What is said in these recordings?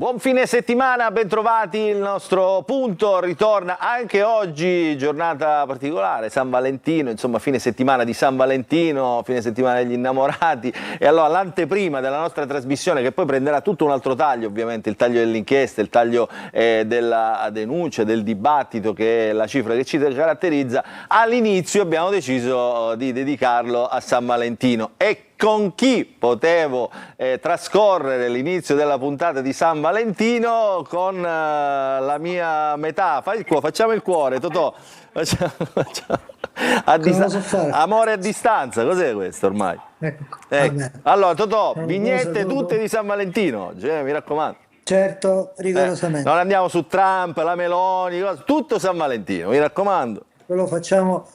Buon fine settimana, bentrovati, il nostro punto ritorna anche oggi, giornata particolare, San Valentino, insomma fine settimana di San Valentino, fine settimana degli innamorati, e allora l'anteprima della nostra trasmissione, che poi prenderà tutto un altro taglio, ovviamente il taglio dell'inchiesta, il taglio della denuncia, del dibattito, che è la cifra che ci caratterizza. All'inizio abbiamo deciso di dedicarlo a San Valentino. E con chi potevo trascorrere l'inizio della puntata di San Valentino? Con la mia metà. Facciamo il cuore, Totò. Amore a distanza, cos'è questo ormai? Ecco. Allora, Totò, vignette tutte di San Valentino oggi, mi raccomando. Certo, rigorosamente. Non andiamo su Trump, la Meloni, tutto San Valentino, mi raccomando. Lo facciamo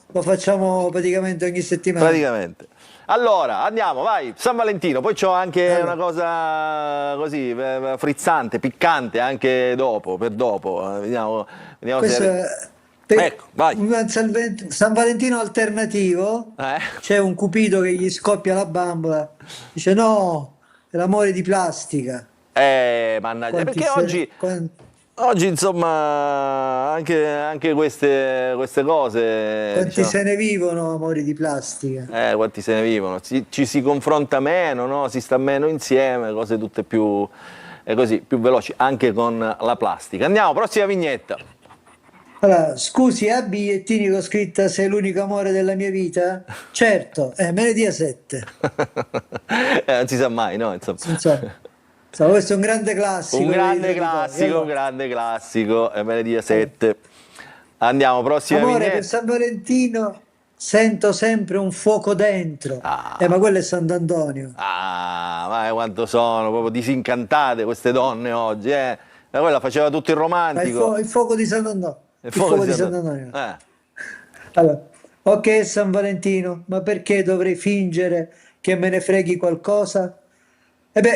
praticamente ogni settimana. Praticamente. Allora, andiamo, vai, San Valentino, poi c'ho anche una cosa così, frizzante, piccante, anche dopo, per dopo. Vediamo se... Ecco, vai. Un San Valentino alternativo, c'è un cupido che gli scoppia la bambola, dice no, è l'amore di plastica. Mannaggia, perché oggi insomma anche queste cose, quanti diciamo, se ne vivono amori di plastica, quanti se ne vivono, ci si confronta meno, no? Si sta meno insieme, cose tutte più veloci, anche con la plastica. Andiamo, prossima vignetta. Allora, scusi, ha bigliettini con scritta sei l'unico amore della mia vita? Certo, me ne dia 7. Non si sa mai, no? Insomma. Questo è un grande classico. Un grande classico, e me ne dia 7. Andiamo, prossima amore, vignetta. Per San Valentino sento sempre un fuoco dentro. Ma quello è Sant'Antonio. Ma quanto sono proprio disincantate queste donne oggi, Ma quella faceva tutto il romantico. Il fuoco di Sant'Antonio. Il fuoco di Sant'Antonio. Allora, ok San Valentino, ma perché dovrei fingere che me ne freghi qualcosa?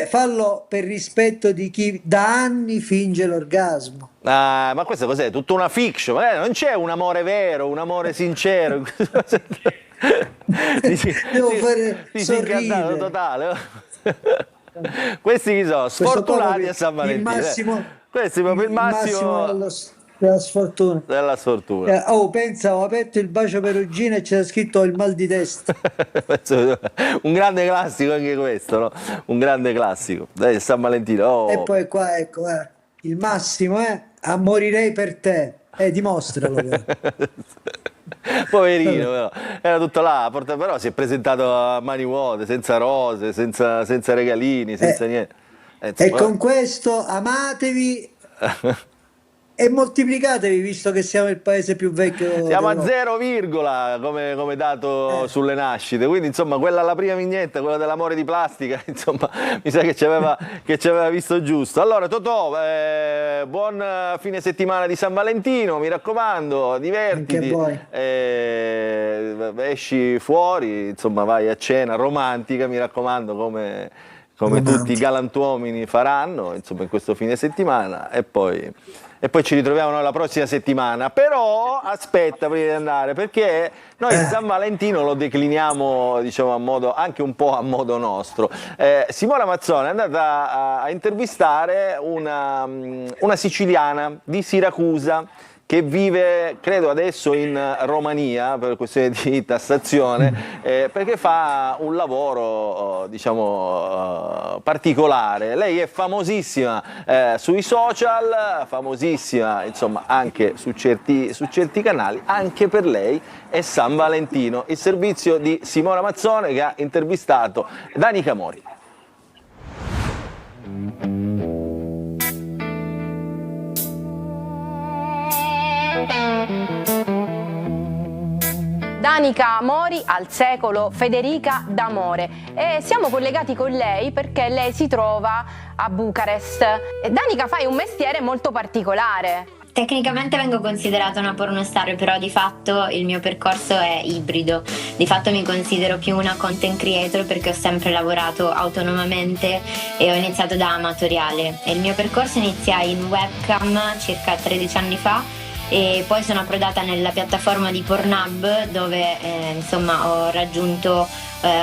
Fallo per rispetto di chi da anni finge l'orgasmo. Ma questo cos'è? Tutta una fiction, non c'è un amore vero, un amore sincero. Devo fare sorridere. Totale. Questi chi sono? Sfortunati a San Valentino. Questi proprio il massimo della sfortuna. Pensa, ho aperto il Bacio Perugina e c'era scritto il mal di testa. Un grande classico anche questo, no? Un grande classico. Dai, San Valentino. E poi qua, ecco, il massimo a morirei per te. Dimostralo. Poverino, però. Era tutto là, però si è presentato a mani vuote, senza rose, senza regalini, senza niente. Con questo amatevi e moltiplicatevi, visto che siamo il paese più vecchio. Siamo a 0, come dato sulle nascite, quindi insomma quella la prima vignetta, quella dell'amore di plastica, insomma mi sa che ci aveva visto giusto. Allora Totò, buon fine settimana di San Valentino, mi raccomando, divertiti, esci fuori, insomma vai a cena romantica, mi raccomando, come tutti i galantuomini faranno, insomma, in questo fine settimana, e poi ci ritroviamo noi la prossima settimana. Però aspetta prima di andare, perché noi San Valentino lo decliniamo, diciamo, anche un po' a modo nostro. Simona Mazzone è andata a intervistare una siciliana di Siracusa, che vive, credo adesso, in Romania per questione di tassazione, perché fa un lavoro, particolare. Lei è famosissima sui social, famosissima, insomma, anche su certi canali. Anche per lei è San Valentino. Il servizio di Simona Mazzone, che ha intervistato Danica Mori. Danica Mori al secolo Federica d'amore, e siamo collegati con lei perché lei si trova a Bucarest. Danica, fai un mestiere molto particolare. Tecnicamente vengo considerata una pornostar, però di fatto il mio percorso è ibrido. Di fatto mi considero più una content creator perché ho sempre lavorato autonomamente e ho iniziato da amatoriale. E il mio percorso inizia in webcam circa 13 anni fa, e poi sono approdata nella piattaforma di Pornhub, dove insomma ho raggiunto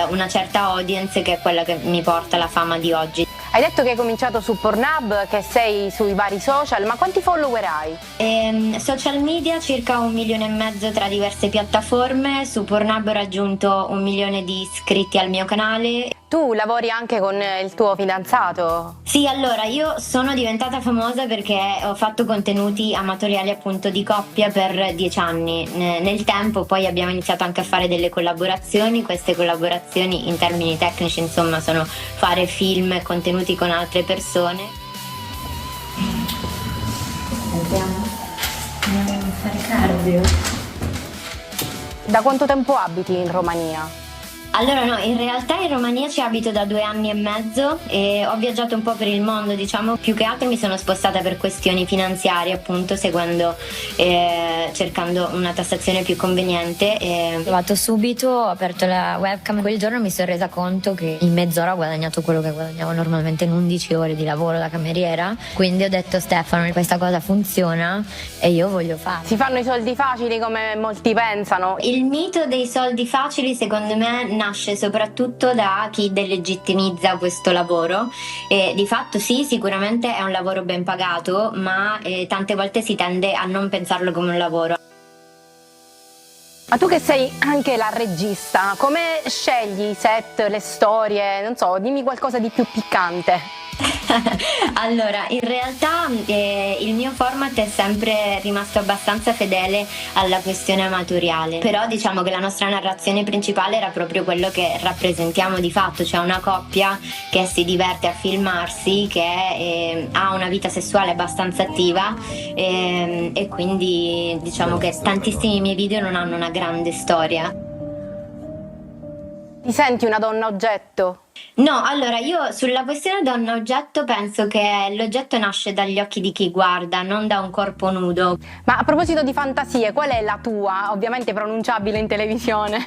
una certa audience, che è quella che mi porta alla fama di oggi. Hai detto che hai cominciato su Pornhub, che sei sui vari social, ma quanti follower hai? Social media circa 1,5 milioni tra diverse piattaforme. Su Pornhub ho raggiunto 1 milione di iscritti al mio canale. Tu lavori anche con il tuo fidanzato? Sì, allora io sono diventata famosa perché ho fatto contenuti amatoriali appunto di coppia per 10 anni. Nel tempo poi abbiamo iniziato anche a fare delle collaborazioni. Queste collaborazioni in termini tecnici insomma sono fare film e contenuti con altre persone. Andiamo a fare cardio. Da quanto tempo abiti in Romania? Allora no, in realtà in Romania ci abito da 2 anni e mezzo e ho viaggiato un po' per il mondo, diciamo, più che altro mi sono spostata per questioni finanziarie, appunto, cercando una tassazione più conveniente. Ho provato subito, ho aperto la webcam, quel giorno mi sono resa conto che in mezz'ora ho guadagnato quello che guadagnavo normalmente in 11 ore di lavoro da cameriera, quindi ho detto Stefano, questa cosa funziona e io voglio farlo. Si fanno i soldi facili come molti pensano? Il mito dei soldi facili secondo me nasce soprattutto da chi delegittimizza questo lavoro e di fatto sì, sicuramente è un lavoro ben pagato, ma tante volte si tende a non pensarlo come un lavoro. Ma tu che sei anche la regista, come scegli i set, le storie? Non so, dimmi qualcosa di più piccante. Allora, in realtà il mio format è sempre rimasto abbastanza fedele alla questione amatoriale, però diciamo che la nostra narrazione principale era proprio quello che rappresentiamo di fatto, cioè una coppia che si diverte a filmarsi, che ha una vita sessuale abbastanza attiva e quindi diciamo che tantissimi miei video non hanno una grande storia. Ti senti una donna oggetto? No, allora io sulla questione donna oggetto penso che l'oggetto nasce dagli occhi di chi guarda, non da un corpo nudo. Ma a proposito di fantasie, qual è la tua? Ovviamente pronunciabile in televisione.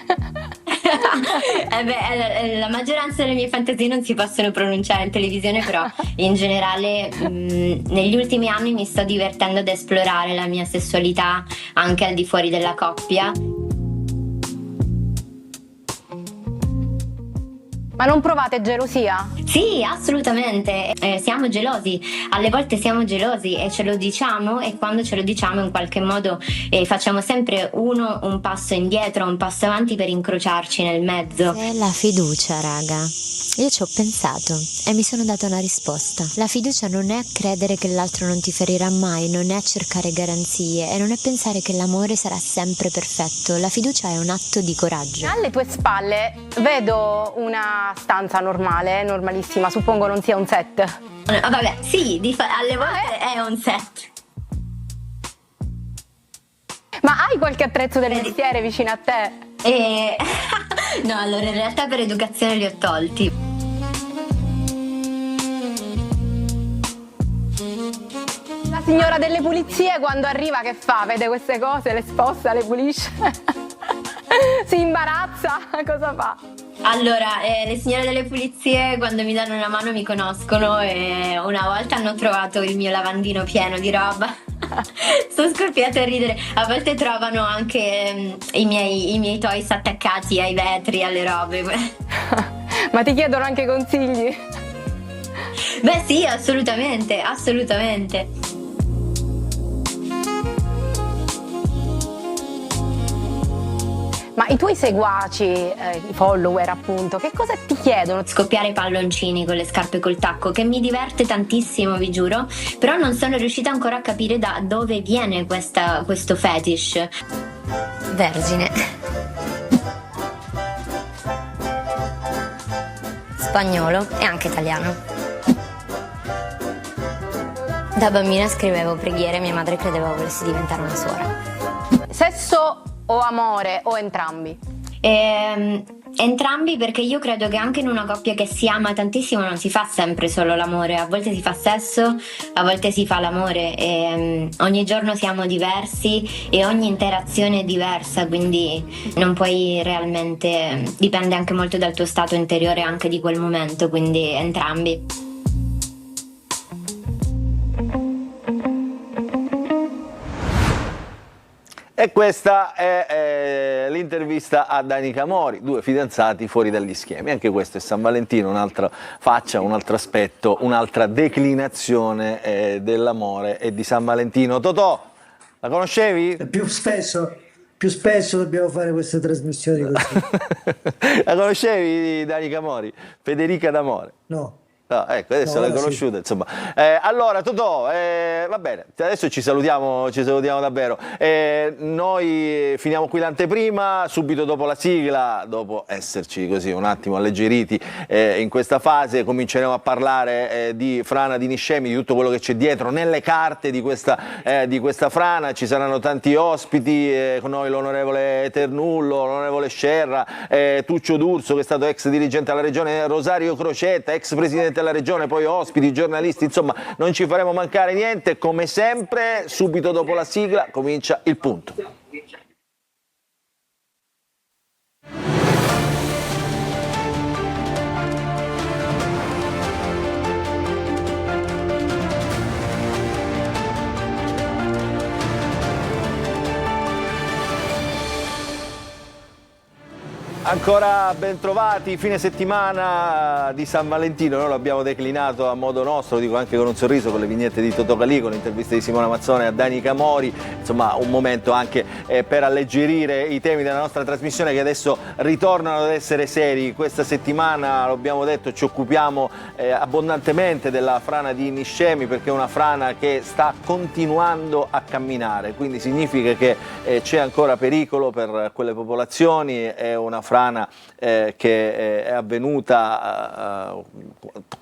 La maggioranza delle mie fantasie non si possono pronunciare in televisione, però in generale negli ultimi anni mi sto divertendo ad esplorare la mia sessualità anche al di fuori della coppia. Ma non provate gelosia? Sì, assolutamente, siamo gelosi, alle volte siamo gelosi e ce lo diciamo, e quando ce lo diciamo in qualche modo facciamo sempre un passo indietro, un passo avanti per incrociarci nel mezzo. È la fiducia, raga. Io ci ho pensato e mi sono data una risposta. La fiducia non è credere che l'altro non ti ferirà mai, non è cercare garanzie e non è pensare che l'amore sarà sempre perfetto. La fiducia è un atto di coraggio. Alle tue spalle vedo una stanza normale, normalissima, suppongo non sia un set. Vabbè, sì, alle volte è un set. Ma hai qualche attrezzo del mestiere vicino a te? No, allora in realtà per educazione li ho tolti. La signora delle pulizie quando arriva che fa? Vede queste cose, le sposta, le pulisce? Si imbarazza? Cosa fa? Allora, le signore delle pulizie quando mi danno una mano mi conoscono e una volta hanno trovato il mio lavandino pieno di roba. Sono scoppiata a ridere. A volte trovano anche i miei toys attaccati ai vetri, alle robe. Ma ti chiedono anche consigli? Beh sì, assolutamente, assolutamente. Ma i tuoi seguaci, i follower appunto, che cosa ti chiedono? Scoppiare palloncini con le scarpe col tacco, che mi diverte tantissimo, vi giuro, però non sono riuscita ancora a capire da dove viene questo fetish. Vergine. Spagnolo e anche italiano. Da bambina scrivevo preghiere e mia madre credeva volessi diventare una suora. Sesso o amore o entrambi? Entrambi, perché io credo che anche in una coppia che si ama tantissimo non si fa sempre solo l'amore, a volte si fa sesso, a volte si fa l'amore e ogni giorno siamo diversi e ogni interazione è diversa, quindi non puoi realmente, dipende anche molto dal tuo stato interiore anche di quel momento, quindi entrambi. E questa è l'intervista a Danica Mori, 2 fidanzati fuori dagli schemi. Anche questo è San Valentino, un'altra faccia, un altro aspetto, un'altra declinazione dell'amore e di San Valentino. Totò, la conoscevi? Più spesso dobbiamo fare queste trasmissioni così. La conoscevi Danica Mori? Federica d'amore? No. No, ecco, adesso l'hai conosciuta, sì. Insomma. Allora, Totò, va bene, adesso ci salutiamo davvero. Noi finiamo qui l'anteprima, subito dopo la sigla, dopo esserci così un attimo alleggeriti in questa fase, cominceremo a parlare di frana di Niscemi, di tutto quello che c'è dietro nelle carte di questa frana. Ci saranno tanti ospiti, con noi l'onorevole Ternullo, l'onorevole Scerra, Tuccio D'Urso, che è stato ex dirigente alla regione, Rosario Crocetta, ex presidente della regione, poi ospiti, giornalisti, insomma non ci faremo mancare niente. Come sempre, subito dopo la sigla comincia Il Punto. Ancora ben trovati, fine settimana di San Valentino, noi lo abbiamo declinato a modo nostro, dico anche con un sorriso, con le vignette di Totò Calì, con l'intervista di Simona Mazzone a Danica Mori, insomma un momento anche per alleggerire i temi della nostra trasmissione, che adesso ritornano ad essere seri. Questa settimana, lo abbiamo detto, ci occupiamo abbondantemente della frana di Niscemi, perché è una frana che sta continuando a camminare, quindi significa che c'è ancora pericolo per quelle popolazioni. È una frana che è avvenuta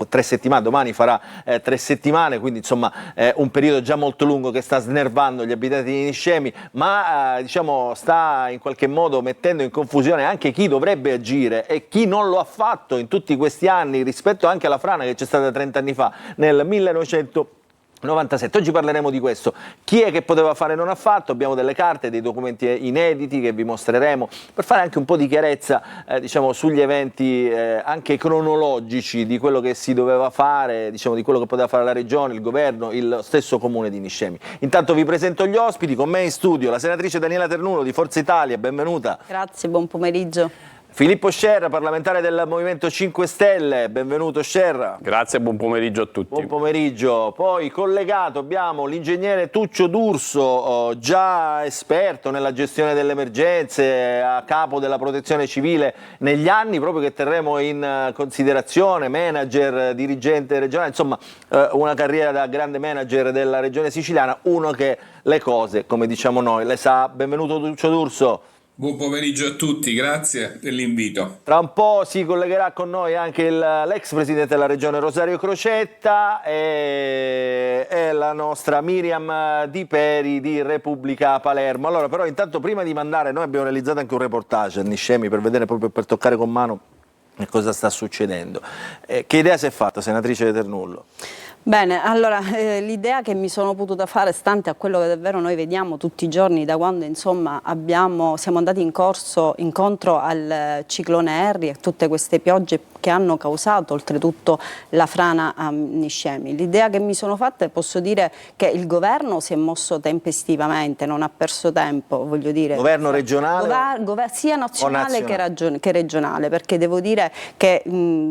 3 settimane, domani farà 3 settimane, quindi insomma è un periodo già molto lungo che sta snervando gli abitanti di Niscemi, ma diciamo sta in qualche modo mettendo in confusione anche chi dovrebbe agire e chi non lo ha fatto in tutti questi anni, rispetto anche alla frana che c'è stata 30 anni fa, nel 1997. Oggi parleremo di questo. Chi è che poteva fare e non ha fatto? Abbiamo delle carte, dei documenti inediti che vi mostreremo per fare anche un po' di chiarezza diciamo, sugli eventi anche cronologici di quello che si doveva fare, diciamo, di quello che poteva fare la regione, il governo, il stesso comune di Niscemi. Intanto vi presento gli ospiti. Con me in studio la senatrice Daniela Ternullo di Forza Italia, benvenuta. Grazie, buon pomeriggio. Filippo Scerra, parlamentare del Movimento 5 Stelle, benvenuto Scerra. Grazie e buon pomeriggio a tutti. Buon pomeriggio. Poi collegato abbiamo l'ingegnere Tuccio D'Urso, già esperto nella gestione delle emergenze, a capo della protezione civile negli anni, proprio che terremo in considerazione, manager, dirigente regionale, insomma una carriera da grande manager della regione siciliana, uno che le cose, come diciamo noi, le sa. Benvenuto Tuccio D'Urso. Buon pomeriggio a tutti, grazie dell'invito. Tra un po' si collegherà con noi anche l'ex presidente della regione Rosario Crocetta e la nostra Miriam Di Peri di Repubblica Palermo. Allora, però intanto prima di mandare, noi abbiamo realizzato anche un reportage a Niscemi per vedere, proprio per toccare con mano cosa sta succedendo. Che idea si è fatta, senatrice Ternullo? Bene, allora l'idea che mi sono potuta fare, stante a quello che davvero noi vediamo tutti i giorni da quando insomma siamo andati incontro al ciclone Harry e tutte queste piogge che hanno causato oltretutto la frana a Niscemi. L'idea che mi sono fatta, posso dire che il governo si è mosso tempestivamente, non ha perso tempo, voglio dire. Governo regionale? Sia nazionale che regionale, perché devo dire che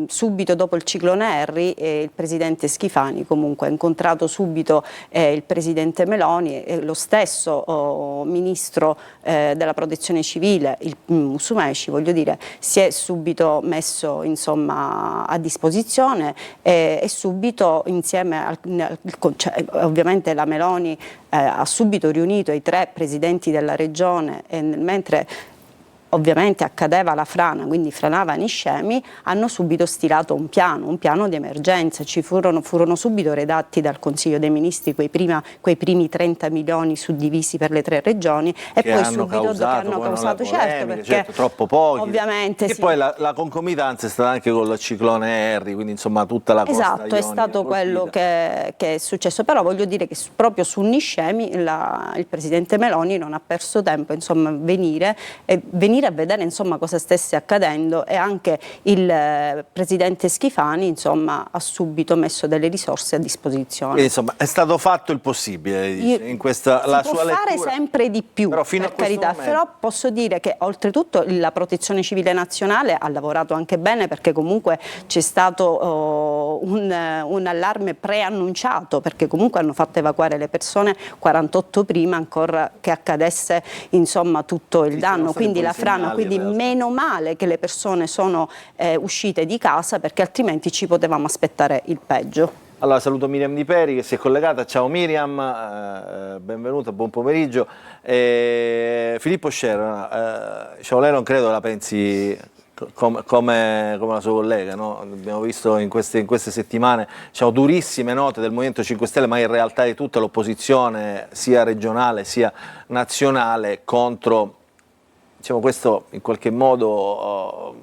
subito dopo il ciclone Harry il presidente Schifani comunque ha incontrato subito il presidente Meloni e lo stesso ministro della protezione civile, il Musumeci, voglio dire, si è subito messo insomma a disposizione e subito insieme ovviamente la Meloni ha subito riunito i 3 presidenti della regione e mentre ovviamente accadeva la frana, quindi franava Niscemi, hanno subito stilato un piano di emergenza. Ci furono subito redatti dal Consiglio dei Ministri quei primi 30 milioni suddivisi per le 3 regioni e poi subito che hanno causato certo, perché troppo pochi. Ovviamente e sì. Poi la concomitanza è stata anche con il ciclone Harry, quindi insomma tutta la costa ionica. Esatto, è stato quello che è successo, però voglio dire che proprio su Niscemi il presidente Meloni non ha perso tempo, insomma, venire uscire e vedere insomma cosa stesse accadendo, e anche il presidente Schifani insomma ha subito messo delle risorse a disposizione. Quindi, insomma, è stato fatto il possibile, dice, in questa la sua lettura. Si può fare sempre di più, però fino per carità, però posso dire che oltretutto la Protezione Civile Nazionale ha lavorato anche bene, perché comunque c'è stato un allarme preannunciato, perché comunque hanno fatto evacuare le persone 48 prima ancora che accadesse insomma tutto il danno, quindi la frana, quindi meno male che le persone sono uscite di casa, perché altrimenti ci potevamo aspettare il peggio. Allora saluto Miriam Di Peri che si è collegata. Ciao Miriam, benvenuta, buon pomeriggio. Filippo Scerra, ciao, lei non credo la pensi come la sua collega, no? Abbiamo visto in queste settimane durissime note del Movimento 5 Stelle, ma in realtà di tutta l'opposizione sia regionale sia nazionale contro, diciamo, questo in qualche modo,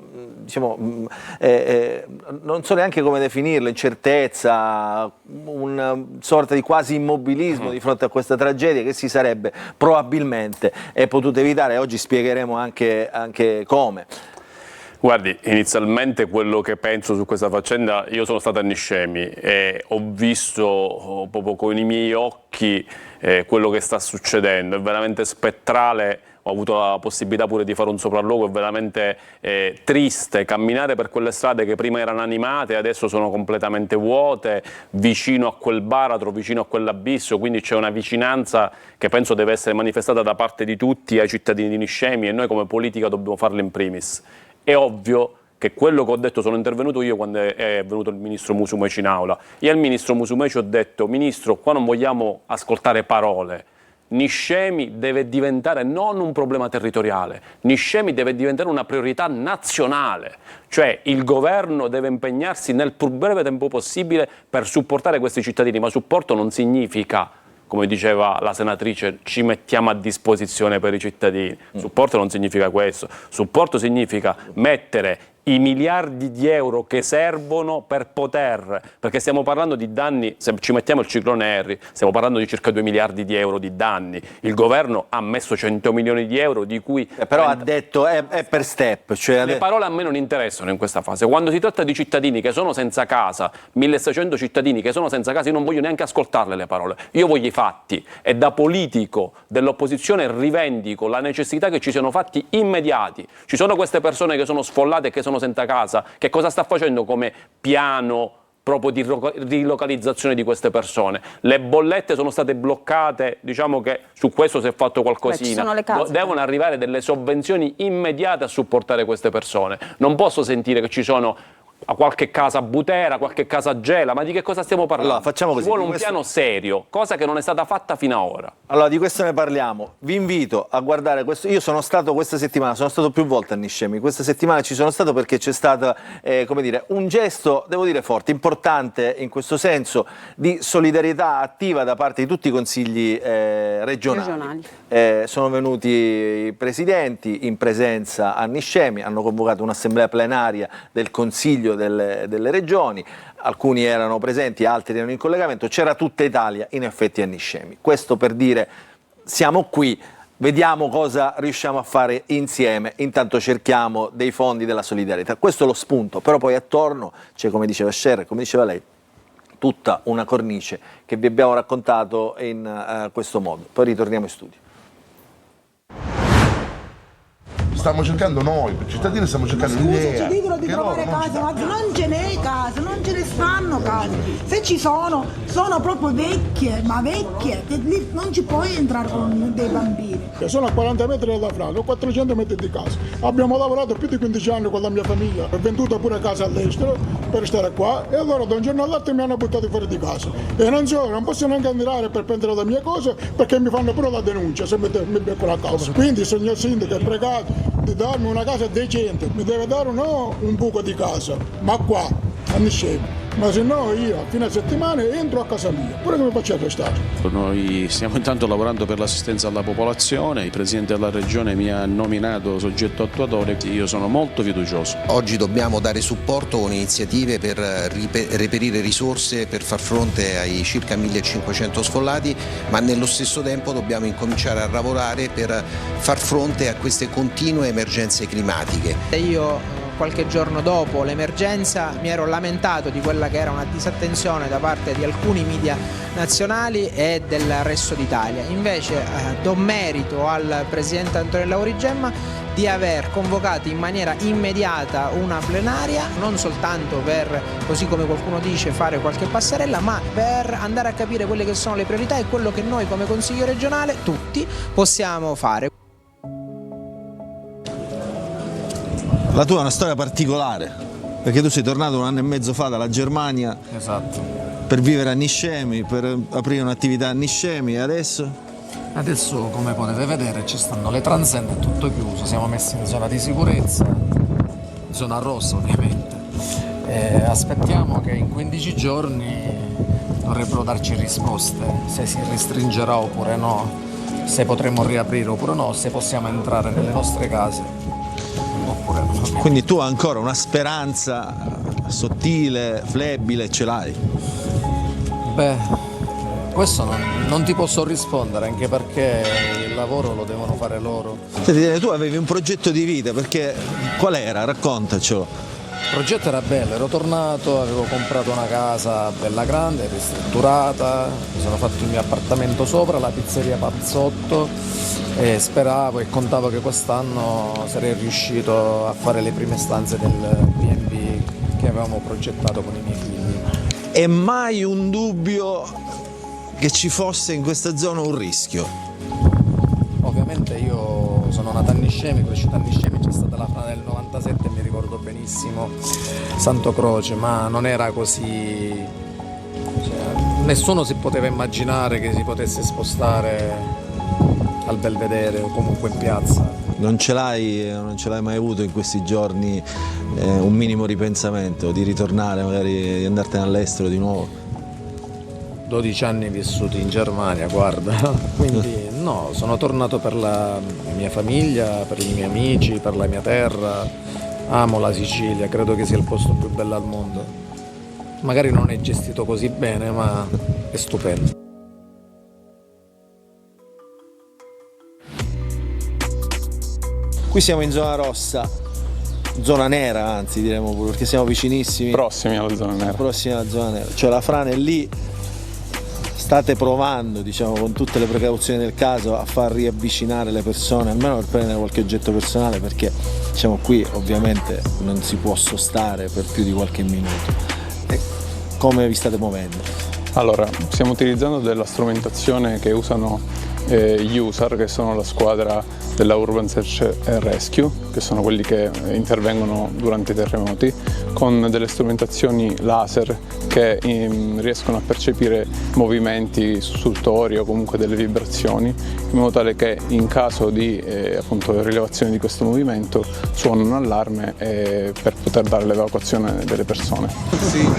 non so neanche come definirlo, incertezza, una sorta di quasi immobilismo di fronte a questa tragedia che si sarebbe probabilmente potuta evitare. Oggi spiegheremo anche come. Guardi, inizialmente quello che penso su questa faccenda, io sono stato a Niscemi e ho visto proprio con i miei occhi quello che sta succedendo, è veramente spettrale. Ho avuto la possibilità pure di fare un sopralluogo, è veramente triste camminare per quelle strade che prima erano animate e adesso sono completamente vuote, vicino a quel baratro, vicino a quell'abisso, quindi c'è una vicinanza che penso deve essere manifestata da parte di tutti ai cittadini di Niscemi, e noi come politica dobbiamo farlo in primis. È ovvio che quello che ho detto, sono intervenuto io quando è venuto il ministro Musumeci in aula, e al ministro Musumeci ho detto: ministro, qua non vogliamo ascoltare parole, Niscemi deve diventare non un problema territoriale, Niscemi deve diventare una priorità nazionale, cioè il governo deve impegnarsi nel più breve tempo possibile per supportare questi cittadini, ma supporto non significa, come diceva la senatrice, ci mettiamo a disposizione per i cittadini. Supporto non significa questo, supporto significa mettere i miliardi di euro che servono per perché stiamo parlando di danni, se ci mettiamo il ciclone Harry, stiamo parlando di circa 2 miliardi di euro di danni, il governo ha messo 100 milioni di euro di cui... però ha detto è per step. Cioè le parole a me non interessano in questa fase, quando si tratta di cittadini che sono senza casa, 1600 cittadini che sono senza casa, io non voglio neanche ascoltarle le parole, io voglio i fatti, e da politico dell'opposizione rivendico la necessità che ci siano fatti immediati. Ci sono queste persone che sono sfollate e che sono senza casa, che cosa sta facendo come piano proprio di rilocalizzazione di queste persone? Le bollette sono state bloccate, diciamo che su questo si è fatto qualcosina. Devono arrivare delle sovvenzioni immediate a supportare queste persone. Non posso sentire che ci sono a qualche casa a Butera, qualche casa a Gela, ma di che cosa stiamo parlando? Allora, facciamo così. Ci vuole un piano serio, cosa che non è stata fatta fino ad ora. Allora, di questo ne parliamo. Vi invito a guardare questo. Io sono stato questa settimana, sono stato più volte a Niscemi. Questa settimana ci sono stato perché c'è stato, come dire, un gesto, devo dire, forte, importante in questo senso, di solidarietà attiva da parte di tutti i consigli regionali. Sono venuti i presidenti in presenza a Niscemi, hanno convocato un'assemblea plenaria del Consiglio delle regioni, alcuni erano presenti, altri erano in collegamento, c'era tutta Italia in effetti a Niscemi. Questo per dire: siamo qui, vediamo cosa riusciamo a fare insieme, intanto cerchiamo dei fondi della solidarietà. Questo è lo spunto, però poi attorno c'è, come diceva Scerra, come diceva lei, tutta una cornice che vi abbiamo raccontato in questo modo. Poi ritorniamo in studio. Stiamo cercando noi, per cittadini stiamo cercando l'idea. Ci dicono di trovare case, ma non ce n'è case, non ce ne stanno case. Se ci sono proprio vecchie, ma vecchie, che lì non ci puoi entrare con dei bambini. Sono a 40 metri dalla frana, ho 400 metri di casa. Abbiamo lavorato più di 15 anni con la mia famiglia, ho venduto pure casa all'estero per stare qua, e allora da un giorno all'altro mi hanno buttato fuori di casa. E non posso neanche andare per prendere le mie cose perché mi fanno pure la denuncia se mi becco la causa. Quindi, signor sindaco, è pregato di darmi una casa decente, mi deve dare no un buco di casa, ma qua, a Niscemi. ma se no io a fine settimana entro a casa mia, pure che mi faccio arrestare. Noi stiamo intanto lavorando per l'assistenza alla popolazione, il Presidente della Regione mi ha nominato soggetto attuatore, io sono molto fiducioso. Oggi dobbiamo dare supporto con iniziative per reperire risorse per far fronte ai circa 1500 sfollati, ma nello stesso tempo dobbiamo incominciare a lavorare per far fronte a queste continue emergenze climatiche. Io qualche giorno dopo l'emergenza mi ero lamentato di quella che era una disattenzione da parte di alcuni media nazionali e del resto d'Italia. Invece do merito al Presidente Antonella Aurigemma di aver convocato in maniera immediata una plenaria, non soltanto per, così come qualcuno dice, fare qualche passerella, ma per andare a capire quelle che sono le priorità e quello che noi come Consiglio regionale, tutti, possiamo fare. La tua è una storia particolare, perché tu sei tornato 1 anno e mezzo fa dalla Germania. Esatto. Per vivere a Niscemi, per aprire un'attività a Niscemi, e adesso? Adesso, come potete vedere, ci stanno le transenne, è tutto chiuso, siamo messi in zona di sicurezza, zona rossa ovviamente. E aspettiamo che in 15 giorni dovrebbero darci risposte, se si restringerà oppure no, se potremo riaprire oppure no, se possiamo entrare nelle nostre case. Quindi tu ancora una speranza sottile, flebile, ce l'hai? Beh, questo non ti posso rispondere, anche perché il lavoro lo devono fare loro. Senti, tu avevi un progetto di vita, perché qual era? Raccontacelo. Il progetto era bello, ero tornato, avevo comprato una casa bella grande, ristrutturata, mi sono fatto il mio appartamento sopra, la pizzeria Pazzotto, e speravo e contavo che quest'anno sarei riuscito a fare le prime stanze del B&B che avevamo progettato con i miei figli. E mai un dubbio che ci fosse in questa zona un rischio? Ovviamente io sono nato a Niscemi, cresciuto a Niscemi, c'è stata la frana del 97, mi ricordo benissimo, Santo Croce, ma non era così, nessuno si poteva immaginare che si potesse spostare al Belvedere o comunque in piazza. Non ce l'hai mai avuto in questi giorni un minimo ripensamento di ritornare, magari di andartene all'estero di nuovo? 12 anni vissuti in Germania, guarda, quindi no, sono tornato per la mia famiglia, per i miei amici, per la mia terra, amo la Sicilia, credo che sia il posto più bello al mondo. Magari non è gestito così bene, ma è stupendo. Qui siamo in zona rossa, zona nera anzi diremmo pure, perché siamo vicinissimi. Prossimi alla zona nera. Prossimi alla zona nera, cioè la frana è lì, state provando, diciamo, con tutte le precauzioni del caso a far riavvicinare le persone, almeno per prendere qualche oggetto personale, perché diciamo qui ovviamente non si può sostare per più di qualche minuto. E come vi state muovendo? Allora, stiamo utilizzando della strumentazione che usano gli USAR, che sono la squadra della Urban Search and Rescue, che sono quelli che intervengono durante i terremoti, con delle strumentazioni laser che riescono a percepire movimenti sussultori o comunque delle vibrazioni, in modo tale che in caso di appunto rilevazione di questo movimento suona un allarme per poter dare l'evacuazione delle persone. Sì, stiamo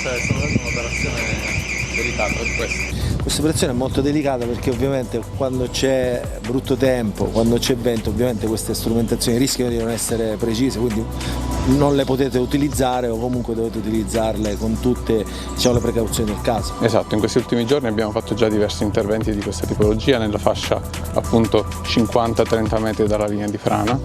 facendo un'operazione delicata per questo. Questa operazione è molto delicata perché ovviamente quando c'è brutto tempo, quando c'è vento, ovviamente queste strumentazioni rischiano di non essere precise, quindi non le potete utilizzare o comunque dovete utilizzarle con tutte, diciamo, le precauzioni del caso. Esatto, in questi ultimi giorni abbiamo fatto già diversi interventi di questa tipologia nella fascia appunto 50-30 metri dalla linea di frana.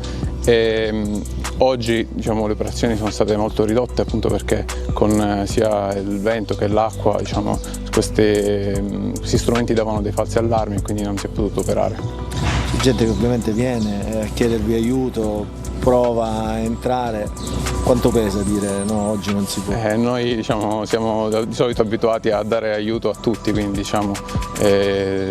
E oggi, diciamo, le operazioni sono state molto ridotte appunto perché con sia il vento che l'acqua, diciamo, questi strumenti davano dei falsi allarmi e quindi non si è potuto operare. C'è gente che ovviamente viene a chiedervi aiuto, prova a entrare. Quanto pesa dire no, oggi non si può? Noi, diciamo, siamo di solito abituati a dare aiuto a tutti, quindi diciamo,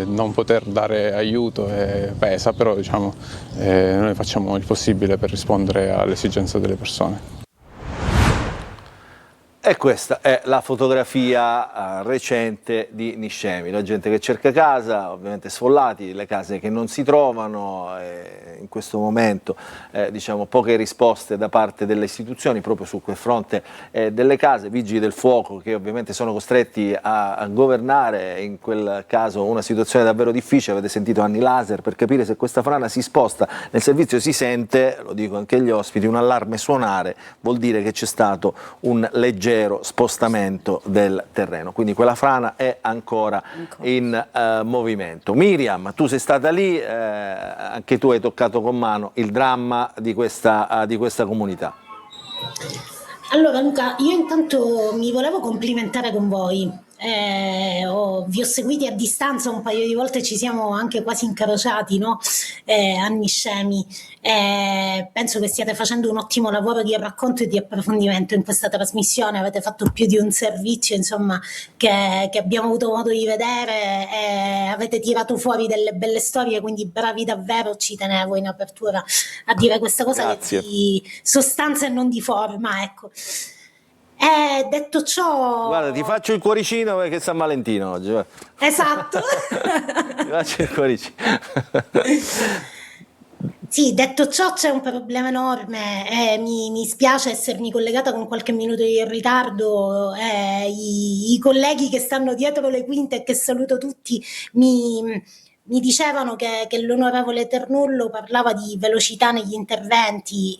non poter dare aiuto pesa, però diciamo, noi facciamo il possibile per rispondere alle esigenze delle persone. E questa è la fotografia recente di Niscemi, la gente che cerca casa, ovviamente sfollati, le case che non si trovano, in questo momento diciamo poche risposte da parte delle istituzioni proprio su quel fronte delle case, vigili del fuoco che ovviamente sono costretti a governare in quel caso una situazione davvero difficile. Avete sentito Anni Laser per capire se questa frana si sposta nel servizio, si sente, lo dico anche agli ospiti, un allarme suonare, vuol dire che c'è stato un leggero spostamento del terreno, quindi quella frana è ancora in movimento. Miriam, tu sei stata lì, anche tu hai toccato con mano il dramma di questa comunità. Allora Luca, io intanto mi volevo complimentare con voi. Vi ho seguiti a distanza un paio di volte, ci siamo anche quasi incrociati, no? A Niscemi. Penso che stiate facendo un ottimo lavoro di racconto e di approfondimento in questa trasmissione, avete fatto più di un servizio, insomma, che abbiamo avuto modo di vedere, avete tirato fuori delle belle storie, quindi bravi davvero, ci tenevo in apertura a dire questa cosa. Grazie. Che è di sostanza e non di forma, ecco. Detto ciò... Guarda, ti faccio il cuoricino perché è San Valentino oggi. Esatto. Ti faccio il cuoricino. Sì, detto ciò c'è un problema enorme, mi spiace essermi collegata con qualche minuto di ritardo, i colleghi che stanno dietro le quinte e che saluto tutti mi dicevano che l'onorevole Ternullo parlava di velocità negli interventi,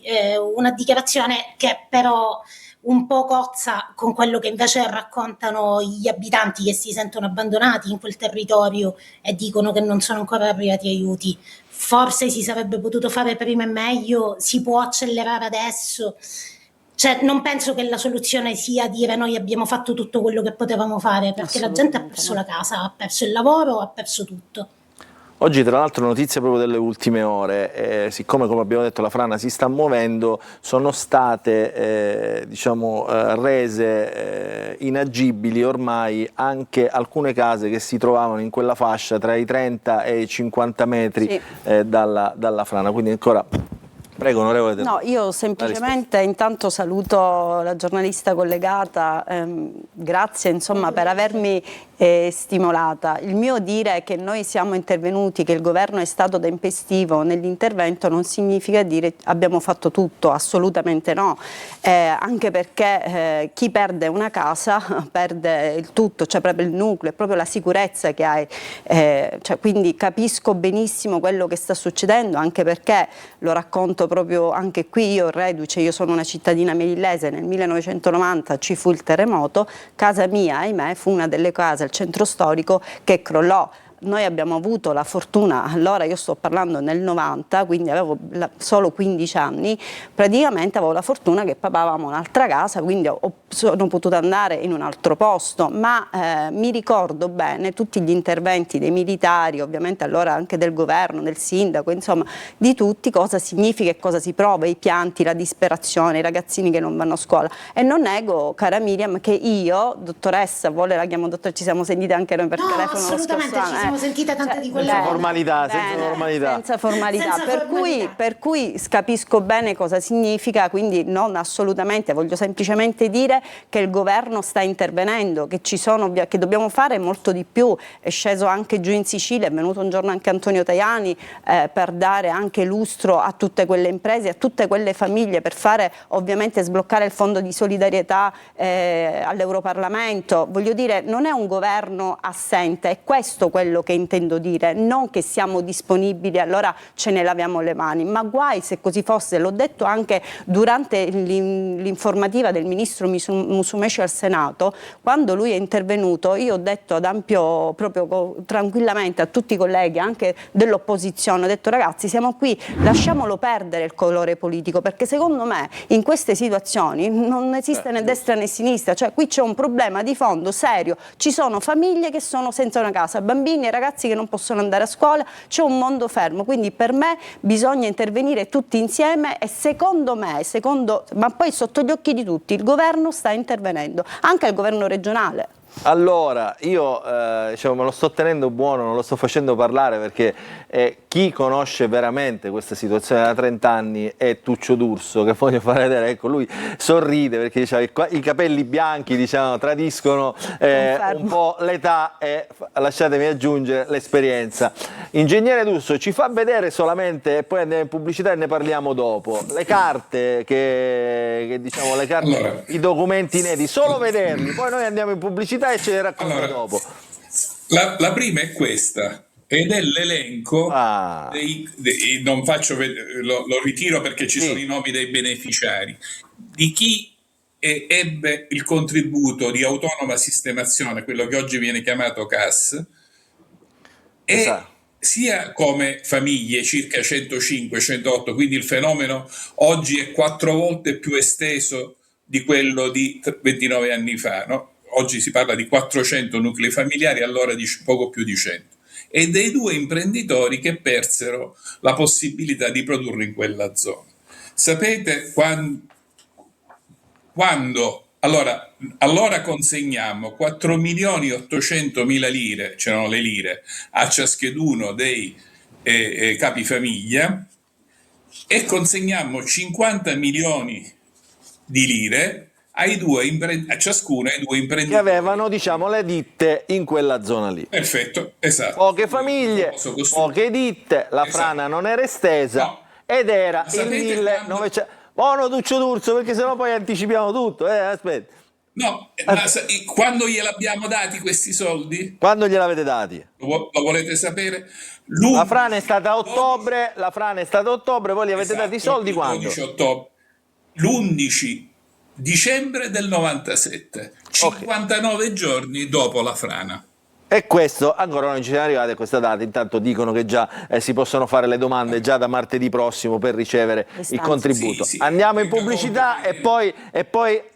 una dichiarazione che però un po' cozza con quello che invece raccontano gli abitanti che si sentono abbandonati in quel territorio e dicono che non sono ancora arrivati aiuti. Forse si sarebbe potuto fare prima e meglio, si può accelerare adesso. Cioè, non penso che la soluzione sia dire noi abbiamo fatto tutto quello che potevamo fare, perché la gente ha perso la casa, ha perso il lavoro, ha perso tutto. Oggi tra l'altro notizie proprio delle ultime ore, siccome come abbiamo detto la frana si sta muovendo, sono state diciamo, rese inagibili ormai anche alcune case che si trovavano in quella fascia tra i 30 e i 50 metri dalla frana, quindi ancora... Prego, onorevole. No, io semplicemente intanto saluto la giornalista collegata, grazie insomma per avermi stimolata. Il mio dire è che noi siamo intervenuti, che il governo è stato tempestivo nell'intervento non significa dire abbiamo fatto tutto, assolutamente no, anche perché chi perde una casa perde il tutto, cioè proprio il nucleo, è proprio la sicurezza che hai, cioè, quindi capisco benissimo quello che sta succedendo, anche perché lo racconto proprio anche qui, io reduce, io sono una cittadina melillese, nel 1990 ci fu il terremoto, casa mia, ahimè, fu una delle case al centro storico che crollò. Noi abbiamo avuto la fortuna, allora io sto parlando nel 90, quindi avevo solo 15 anni, praticamente avevo la fortuna che papà avevamo un'altra casa, quindi sono potuta andare in un altro posto, ma mi ricordo bene tutti gli interventi dei militari, ovviamente allora anche del governo, del sindaco, insomma di tutti, cosa significa e cosa si prova, i pianti, la disperazione, i ragazzini che non vanno a scuola. E non nego, cara Miriam, che io, dottoressa, la chiamo dottoressa, ci siamo sentite anche noi per telefono lo scorso anno. Siamo sentite tante di quelle senza formalità, senza formalità. Per cui capisco bene cosa significa, quindi non assolutamente, voglio semplicemente dire che il governo sta intervenendo, che dobbiamo fare molto di più. È sceso anche giù in Sicilia, è venuto un giorno anche Antonio Tajani per dare anche lustro a tutte quelle imprese, a tutte quelle famiglie, per fare ovviamente sbloccare il fondo di solidarietà all'Europarlamento. Voglio dire, non è un governo assente, è questo quello che intendo dire, non che siamo disponibili allora ce ne laviamo le mani, ma guai se così fosse. L'ho detto anche durante l'informativa del ministro Musumeci al Senato, quando lui è intervenuto, io ho detto ad ampio, proprio tranquillamente a tutti i colleghi anche dell'opposizione, ho detto ragazzi siamo qui, lasciamolo perdere il colore politico, perché secondo me in queste situazioni non esiste né destra né sinistra, cioè qui c'è un problema di fondo serio, ci sono famiglie che sono senza una casa, bambini e ragazzi che non possono andare a scuola, c'è un mondo fermo, quindi per me bisogna intervenire tutti insieme e secondo me, ma poi sotto gli occhi di tutti, il governo sta intervenendo, anche il governo regionale. Allora, io diciamo, me lo sto tenendo buono, non lo sto facendo parlare perché chi conosce veramente questa situazione da 30 anni è Tuccio D'Urso, che voglio far vedere, ecco, lui sorride perché diciamo, i capelli bianchi diciamo, tradiscono un po' l'età e, lasciatemi aggiungere, l'esperienza. Ingegnere D'Urso, ci fa vedere solamente, e poi andiamo in pubblicità e ne parliamo dopo, le carte, diciamo, le carte, allora, i documenti inediti, solo vederli, poi noi andiamo in pubblicità e ce ne racconta dopo. La prima è questa, ed è l'elenco non faccio lo ritiro perché ci sono i nomi dei beneficiari, di chi ebbe il contributo di autonoma sistemazione, quello che oggi viene chiamato CAS, e sia come famiglie, circa 105-108, quindi il fenomeno oggi è 4 volte più esteso di quello di 29 anni fa, no? Oggi si parla di 400 nuclei familiari, allora di poco più di 100, e dei 2 imprenditori che persero la possibilità di produrre in quella zona. Sapete quando allora consegniamo 4.800.000 lire, c'erano le lire, a ciascheduno dei capifamiglia, e consegnammo 50 milioni di lire a ciascuno ai 2 imprenditori che avevano, diciamo, le ditte in quella zona lì. Perfetto, esatto. Poche famiglie, poche ditte, la frana non era estesa ed era il 1900. Buono Tuccio D'Urso, perché sennò poi anticipiamo tutto, aspetta. No, ma quando gliel'abbiamo dati questi soldi? Quando gliel'avete dati? Lo volete sapere? La frana è stata a ottobre, voi gli avete dati i soldi quando? L'11 dicembre del 97, 59 giorni dopo la frana. E questo ancora non ci siamo arrivati a questa data, intanto dicono che già si possono fare le domande già da martedì prossimo per ricevere il contributo. Andiamo in pubblicità e poi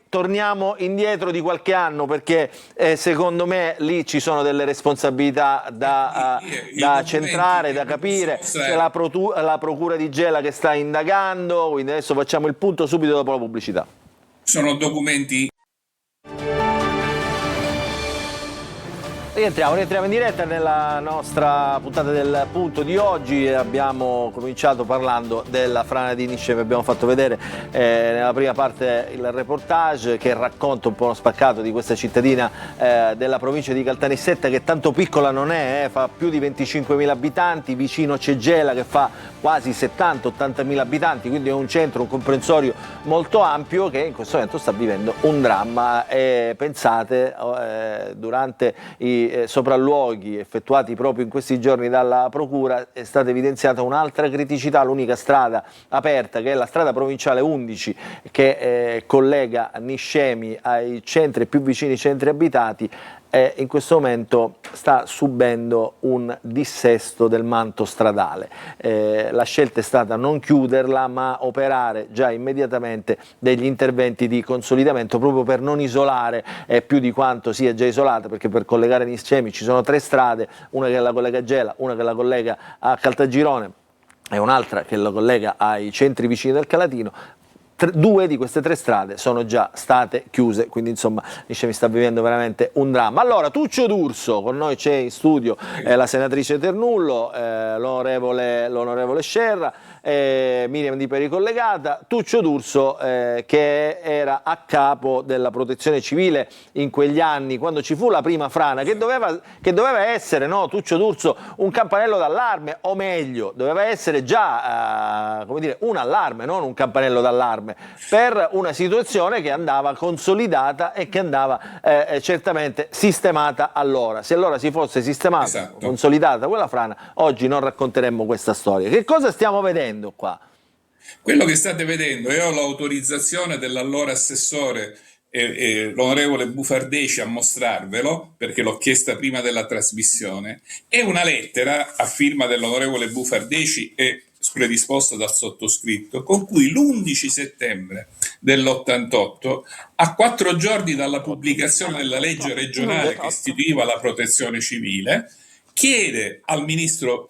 torniamo indietro di qualche anno, perché secondo me lì ci sono delle responsabilità da centrare, da capire. C'è la procura di Gela che sta indagando, quindi adesso facciamo il punto subito dopo la pubblicità. Sono documenti. Rientriamo in diretta nella nostra puntata del punto di oggi. Abbiamo cominciato parlando della frana di Niscemi, abbiamo fatto vedere nella prima parte il reportage che racconta un po' uno spaccato di questa cittadina della provincia di Caltanissetta, che tanto piccola non è, fa più di 25.000 abitanti, vicino c'è Gela che fa quasi 70-80.000 abitanti, quindi è un centro, un comprensorio molto ampio che in questo momento sta vivendo un dramma. E pensate, durante i sopralluoghi effettuati proprio in questi giorni dalla procura è stata evidenziata un'altra criticità. L'unica strada aperta, che è la strada provinciale 11, che collega Niscemi ai centri più vicini centri abitati, in questo momento sta subendo un dissesto del manto stradale. La scelta è stata non chiuderla, ma operare già immediatamente degli interventi di consolidamento, proprio per non isolare più di quanto sia già isolata, perché per collegare Niscemi ci sono 3 strade, una che la collega a Gela, una che la collega a Caltagirone e un'altra che la collega ai centri vicini del Calatino. 2 di queste 3 strade sono già state chiuse, quindi insomma Niscemi sta vivendo veramente un dramma. Allora, Tuccio D'Urso, con noi c'è in studio la senatrice Ternullo, l'onorevole Scerra, Miriam Di Peri collegata. Tuccio D'Urso che era a capo della protezione civile in quegli anni, quando ci fu la prima frana, che doveva essere, no, Tuccio D'Urso, un campanello d'allarme, o meglio, doveva essere già come dire, un allarme, non un campanello d'allarme, per una situazione che andava consolidata e che andava certamente sistemata allora. Se allora si fosse sistemata, consolidata quella frana, oggi non racconteremmo questa storia. Che cosa stiamo vedendo qua? Quello che state vedendo, e ho l'autorizzazione dell'allora assessore l'onorevole Bufardeci a mostrarvelo, perché l'ho chiesta prima della trasmissione, è una lettera a firma dell'onorevole Bufardeci e predisposta dal sottoscritto, con cui l'11 settembre dell'88, a 4 giorni dalla pubblicazione della legge regionale che istituiva la protezione civile, chiede al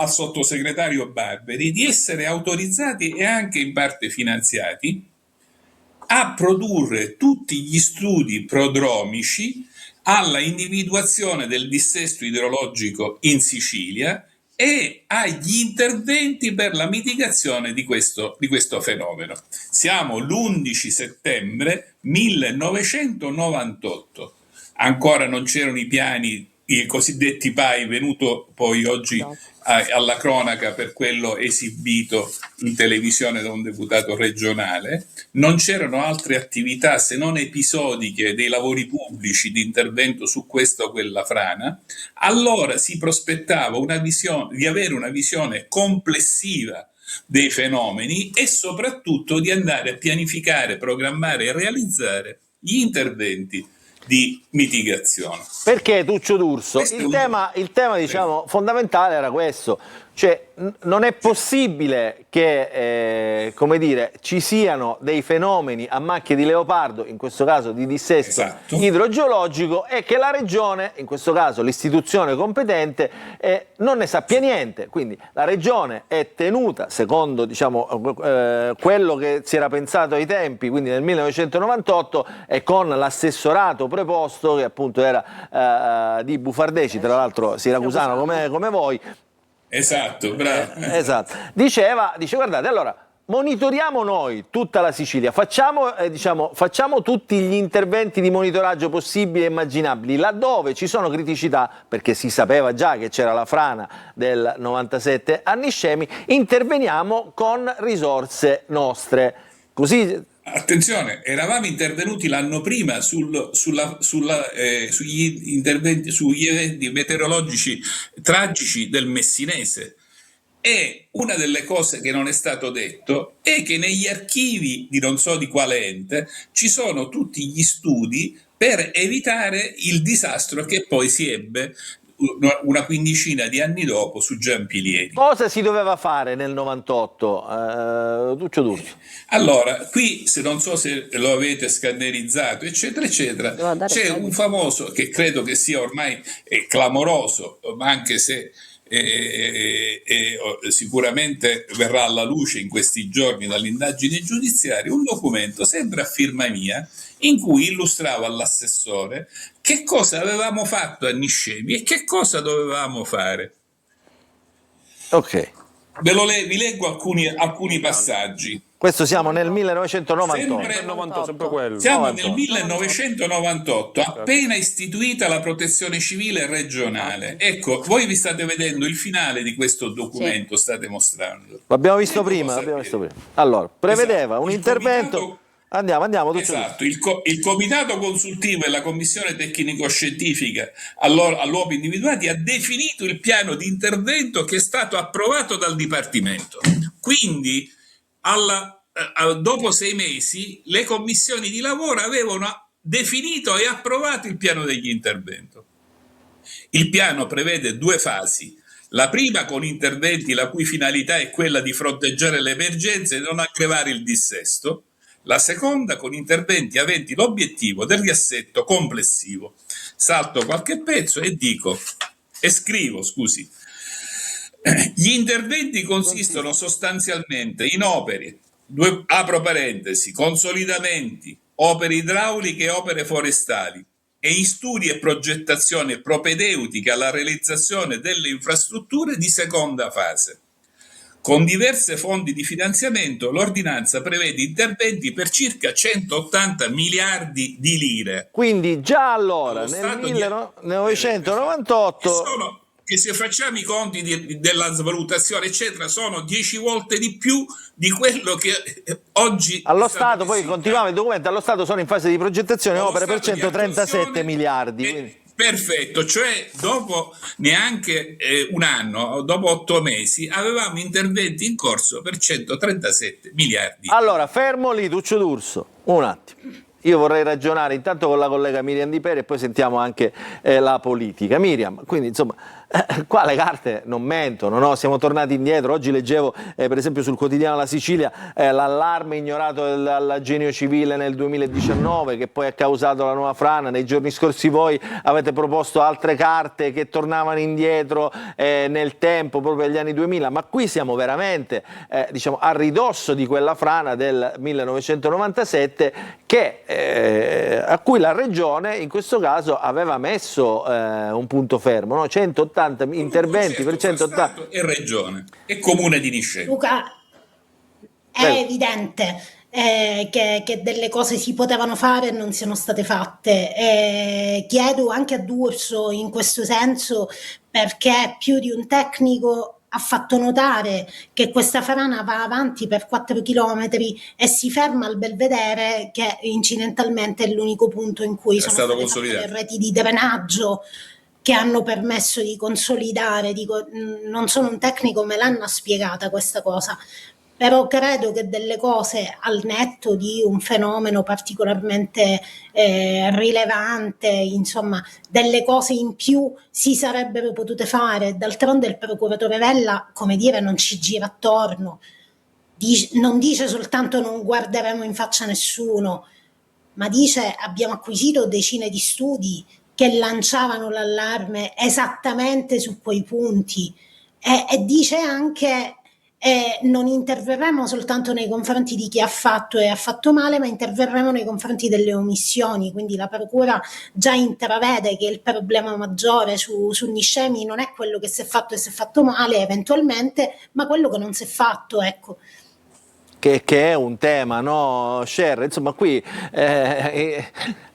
sottosegretario Barberi di essere autorizzati e anche in parte finanziati a produrre tutti gli studi prodromici alla individuazione del dissesto idrologico in Sicilia e agli interventi per la mitigazione di questo fenomeno. Siamo l'11 settembre 1998. Ancora non c'erano i piani, i cosiddetti PAI, venuto poi oggi alla cronaca per quello esibito in televisione da un deputato regionale. Non c'erano altre attività se non episodiche dei lavori pubblici di intervento su questa o quella frana. Allora si prospettava di avere una visione complessiva dei fenomeni e soprattutto di andare a pianificare, programmare e realizzare gli interventi di mitigazione. Perché, Tuccio D'Urso, il tema diciamo fondamentale era questo, cioè non è possibile che come dire, ci siano dei fenomeni a macchia di leopardo, in questo caso di dissesto idrogeologico, e che la regione, in questo caso l'istituzione competente, non ne sappia niente. Quindi la regione è tenuta, secondo diciamo quello che si era pensato ai tempi, quindi nel 1998, e con l'assessorato preposto che appunto era di Bufardeci, tra l'altro siracusano come voi. Esatto, bravo. Esatto. Dice guardate, allora monitoriamo noi tutta la Sicilia, facciamo tutti gli interventi di monitoraggio possibili e immaginabili, laddove ci sono criticità, perché si sapeva già che c'era la frana del 97 a Niscemi, interveniamo con risorse nostre. Così. Attenzione, eravamo intervenuti l'anno prima sugli eventi meteorologici tragici del Messinese, e una delle cose che non è stato detto è che negli archivi di non so di quale ente ci sono tutti gli studi per evitare il disastro che poi si ebbe una quindicina di anni dopo su Giampilieri. Cosa si doveva fare nel 98, Tuccio D'Urso? Allora, qui non so se lo avete scannerizzato, eccetera, eccetera, c'è un famoso che credo che sia ormai clamoroso, ma anche se sicuramente verrà alla luce in questi giorni dall'indagine giudiziaria, un documento sempre a firma mia in cui illustrava all'assessore che cosa avevamo fatto a Niscemi e che cosa dovevamo fare. Ok. Vi leggo alcuni passaggi. Questo siamo nel 1998. Sempre quello. Siamo nel 1998, appena istituita la protezione civile regionale. Ecco, voi vi state vedendo il finale di questo documento, state mostrando. L'abbiamo visto prima. Allora, prevedeva un intervento. Andiamo. Esatto, il comitato consultivo e la commissione tecnico-scientifica all'uopo individuati ha definito il piano di intervento che è stato approvato dal Dipartimento. Quindi, dopo 6 mesi, le commissioni di lavoro avevano definito e approvato il piano degli interventi. Il piano prevede 2 fasi. La prima con interventi la cui finalità è quella di fronteggiare le emergenze e non aggravare il dissesto. La seconda con interventi aventi l'obiettivo del riassetto complessivo. Salto qualche pezzo e scrivo. Gli interventi consistono sostanzialmente in opere, apro parentesi, consolidamenti, opere idrauliche e opere forestali, e in studi e progettazione propedeutica alla realizzazione delle infrastrutture di seconda fase. Con diverse fonti di finanziamento, l'ordinanza prevede interventi per circa 180 miliardi di lire. Quindi già allora, nel 1998... Che se facciamo i conti della svalutazione, eccetera, sono 10 volte di più di quello che oggi... Allo Stato, poi continuiamo il documento, allo Stato sono in fase di progettazione opere per 137 miliardi. Perfetto, cioè dopo neanche un anno, dopo 8 mesi, avevamo interventi in corso per 137 miliardi. Allora, fermo lì, Tuccio D'Urso, un attimo. io vorrei ragionare intanto con la collega Miriam Di Peri e poi sentiamo anche la politica. Miriam, quindi insomma, qua le carte non mentono, no? Siamo tornati indietro. Oggi leggevo per esempio sul quotidiano La Sicilia l'allarme ignorato dal Genio Civile nel 2019 che poi ha causato la nuova frana. Nei giorni scorsi voi avete proposto altre carte che tornavano indietro nel tempo, proprio agli anni 2000, ma qui siamo veramente diciamo, a ridosso di quella frana del 1997 a cui la Regione in questo caso aveva messo un punto fermo, no? 180 interventi per 180 e Regione e Comune di Niscemi. Luca, è evidente che delle cose si potevano fare e non siano state fatte. Chiedo anche a D'Urso in questo senso, perché più di un tecnico ha fatto notare che questa frana va avanti per 4 chilometri e si ferma al Belvedere, che incidentalmente è l'unico punto in cui sono state fatte le reti di drenaggio che hanno permesso di consolidare. Dico, non sono un tecnico, me l'hanno spiegata questa cosa, però credo che delle cose, al netto di un fenomeno particolarmente rilevante, insomma, delle cose in più si sarebbero potute fare. D'altronde il procuratore Vella, come dire, non ci gira attorno, non dice soltanto non guarderemo in faccia nessuno, ma dice abbiamo acquisito decine di studi che lanciavano l'allarme esattamente su quei punti, e dice anche non interverremo soltanto nei confronti di chi ha fatto e ha fatto male, ma interverremo nei confronti delle omissioni. Quindi la procura già intravede che il problema maggiore su Niscemi non è quello che si è fatto e si è fatto male eventualmente, ma quello che non si è fatto, ecco. Che è un tema, no, Sher? Insomma, qui il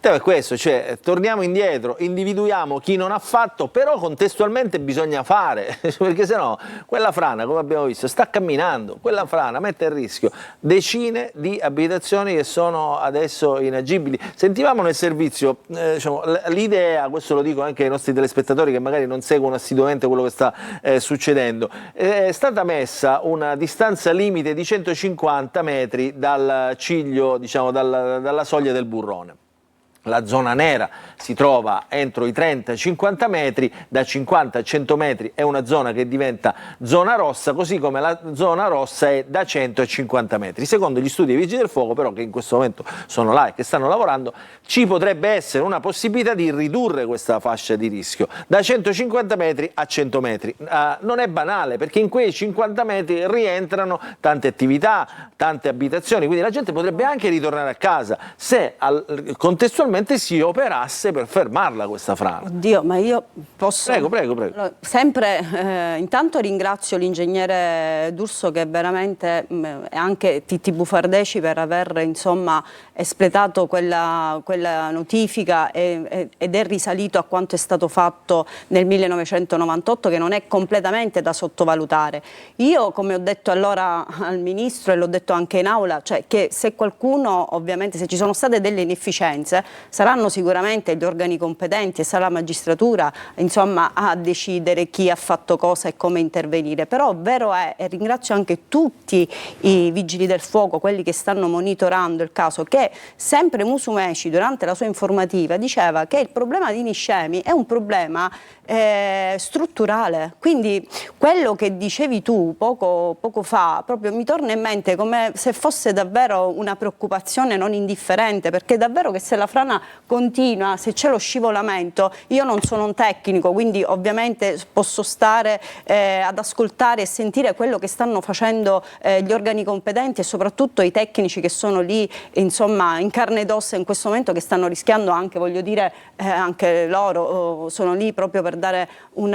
tema è questo, cioè torniamo indietro, individuiamo chi non ha fatto, però contestualmente bisogna fare, perché sennò quella frana, come abbiamo visto, sta camminando, quella frana mette a rischio decine di abitazioni che sono adesso inagibili. Sentivamo nel servizio diciamo, l'idea, questo lo dico anche ai nostri telespettatori che magari non seguono assiduamente quello che sta succedendo, è stata messa una distanza limite di 150 metri dal ciglio, diciamo dalla soglia del burrone. La zona nera si trova entro i 30-50 metri, da 50 a 100 metri è una zona che diventa zona rossa, così come la zona rossa è da 100 a 50 metri. Secondo gli studi dei Vigili del Fuoco, però, che in questo momento sono là e che stanno lavorando, ci potrebbe essere una possibilità di ridurre questa fascia di rischio da 150 metri a 100 metri. Non è banale, perché in quei 50 metri rientrano tante attività, tante abitazioni, quindi la gente potrebbe anche ritornare a casa se contestualmente si operasse per fermarla questa frana. Oddio, ma io posso... Prego. Sempre, intanto ringrazio l'ingegnere D'Urso che veramente, e anche Titti Bufardeci per aver insomma espletato quella notifica ed è risalito a quanto è stato fatto nel 1998, che non è completamente da sottovalutare. Io, come ho detto allora al Ministro e l'ho detto anche in aula, cioè che se qualcuno, ovviamente se ci sono state delle inefficienze, saranno sicuramente gli organi competenti e sarà la magistratura insomma a decidere chi ha fatto cosa e come intervenire, però vero è, e ringrazio anche tutti i vigili del fuoco, quelli che stanno monitorando il caso, che sempre Musumeci durante la sua informativa diceva che il problema di Niscemi è un problema strutturale, quindi quello che dicevi tu poco fa proprio mi torna in mente come se fosse davvero una preoccupazione non indifferente, perché davvero che se la frana continua, se c'è lo scivolamento, io non sono un tecnico, quindi ovviamente posso stare ad ascoltare e sentire quello che stanno facendo gli organi competenti e soprattutto i tecnici che sono lì insomma in carne ed ossa in questo momento, che stanno rischiando anche, voglio dire, anche loro sono lì proprio per dare un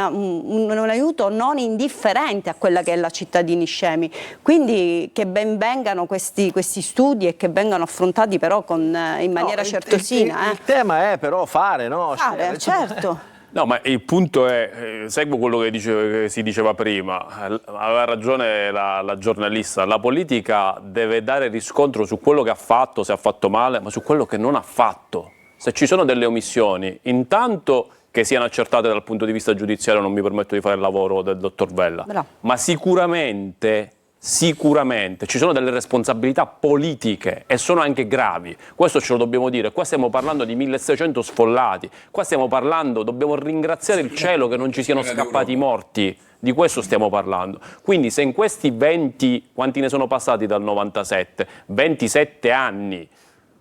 aiuto non indifferente a quella che è la città di Niscemi. Quindi che ben vengano questi studi e che vengano affrontati però in maniera certosina. Il tema è però fare, no? Fare, certo. No, ma il punto è, seguo quello che si diceva prima, aveva ragione la giornalista, la politica deve dare riscontro su quello che ha fatto, se ha fatto male, ma su quello che non ha fatto. Se ci sono delle omissioni, intanto che siano accertate dal punto di vista giudiziario, non mi permetto di fare il lavoro del dottor Vella, ma sicuramente Sicuramente ci sono delle responsabilità politiche e sono anche gravi, questo ce lo dobbiamo dire. Qua stiamo parlando di 1600 sfollati, qua stiamo parlando, dobbiamo ringraziare il cielo che non ci siano scappati morti, di questo stiamo parlando. Quindi se in questi 20, quanti ne sono passati dal 97, 27 anni,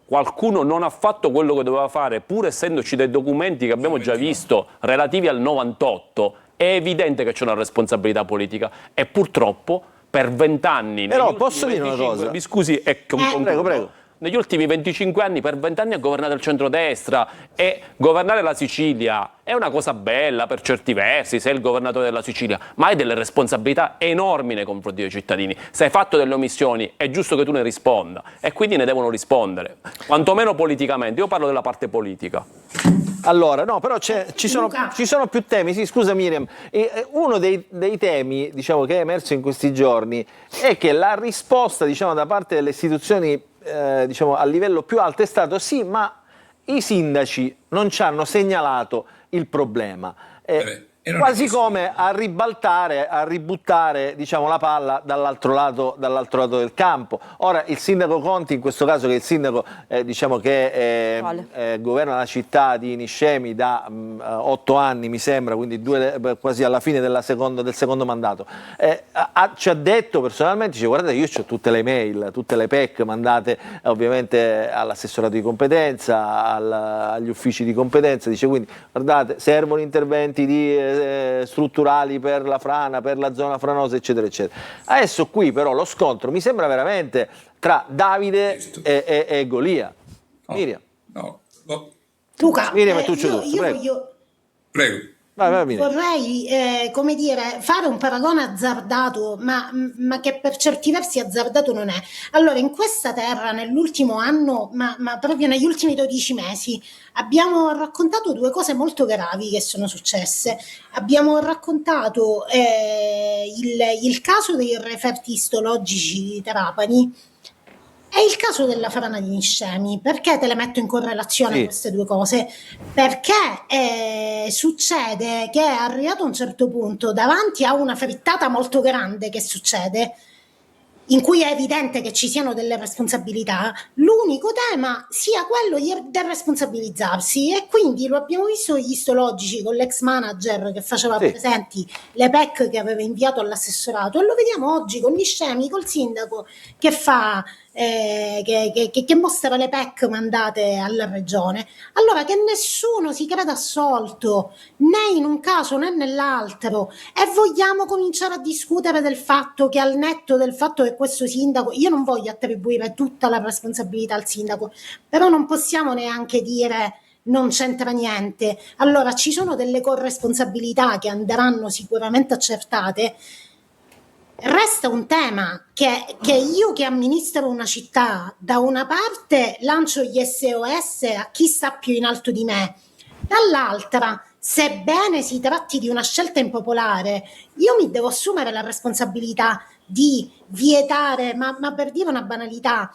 qualcuno non ha fatto quello che doveva fare, pur essendoci dei documenti che abbiamo già visto relativi al 98, è evidente che c'è una responsabilità politica e purtroppo per 20 anni... Però posso dire una cosa? Mi scusi, prego. Negli ultimi 25 anni, per 20 anni ha governato il centrodestra e governare la Sicilia è una cosa bella per certi versi, sei il governatore della Sicilia, ma hai delle responsabilità enormi nei confronti dei cittadini. Se hai fatto delle omissioni è giusto che tu ne risponda e quindi ne devono rispondere, quantomeno politicamente. Io parlo della parte politica. Allora, no, però ci sono più temi. Sì, scusa Miriam, uno dei temi, diciamo, che è emerso in questi giorni è che la risposta, diciamo, da parte delle istituzioni diciamo, a livello più alto è stato sì, ma i sindaci non ci hanno segnalato il problema. Quasi come a ribaltare, a ributtare, diciamo, la palla dall'altro lato del campo. Ora il sindaco Conti, in questo caso, che è il sindaco diciamo che governa la città di Niscemi da 8 anni mi sembra, quindi quasi alla fine del secondo mandato, ci ha detto personalmente, dice: guardate, io ho tutte le mail, tutte le PEC mandate ovviamente all'assessorato di competenza, agli uffici di competenza, dice, quindi guardate, servono interventi strutturali per la frana, per la zona franosa, eccetera eccetera. Adesso qui però lo scontro mi sembra veramente tra Davide e Golia. Miriam. Luca, Miriam e Tuccio D'Urso, Prego. Vorrei, come dire, fare un paragone azzardato, ma che per certi versi azzardato non è. Allora, in questa terra, nell'ultimo anno, ma proprio negli ultimi 12 mesi, abbiamo raccontato due cose molto gravi che sono successe. Abbiamo raccontato il caso dei referti istologici di Trapani e il caso della frana di Niscemi. Perché te le metto in correlazione queste due cose? Perché succede che è arrivato a un certo punto davanti a una frittata molto grande che succede, in cui è evidente che ci siano delle responsabilità, l'unico tema sia quello di deresponsabilizzarsi, e quindi lo abbiamo visto gli istologici con l'ex manager che faceva presenti le PEC che aveva inviato all'assessorato, e lo vediamo oggi con Niscemi, col sindaco che fa che mostra le PEC mandate alla regione. Allora, che nessuno si creda assolto né in un caso né nell'altro, e vogliamo cominciare a discutere del fatto che, al netto del fatto che questo sindaco, io non voglio attribuire tutta la responsabilità al sindaco, però non possiamo neanche dire non c'entra niente. Allora, ci sono delle corresponsabilità che andranno sicuramente accertate. Resta un tema che io, che amministro una città, da una parte lancio gli SOS a chi sta più in alto di me, dall'altra, sebbene si tratti di una scelta impopolare, io mi devo assumere la responsabilità di vietare, ma per dire una banalità,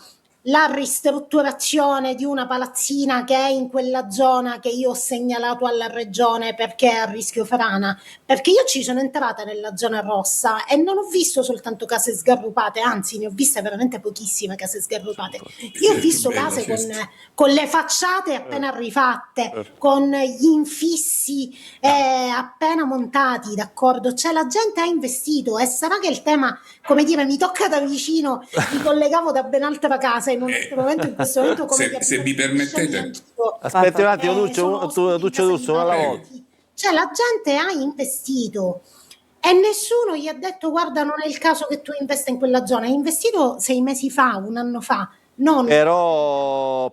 la ristrutturazione di una palazzina che è in quella zona che io ho segnalato alla regione perché è a rischio frana, perché io ci sono entrata nella zona rossa e non ho visto soltanto case sgarrupate, anzi ne ho viste veramente pochissime case sgarrupate. Io ho visto case con le facciate appena rifatte, con gli infissi appena montati, d'accordo? Cioè la gente ha investito, e sarà che il tema, come dire, mi tocca da vicino, mi collegavo da ben altra casa in questo momento, come se mi permettete, aspetti un attimo, Tuccio D'Urso, una alla volta. Cioè la gente ha investito e nessuno gli ha detto: guarda, non è il caso che tu investa in quella zona. Hai investito 6 mesi fa, un anno fa. Però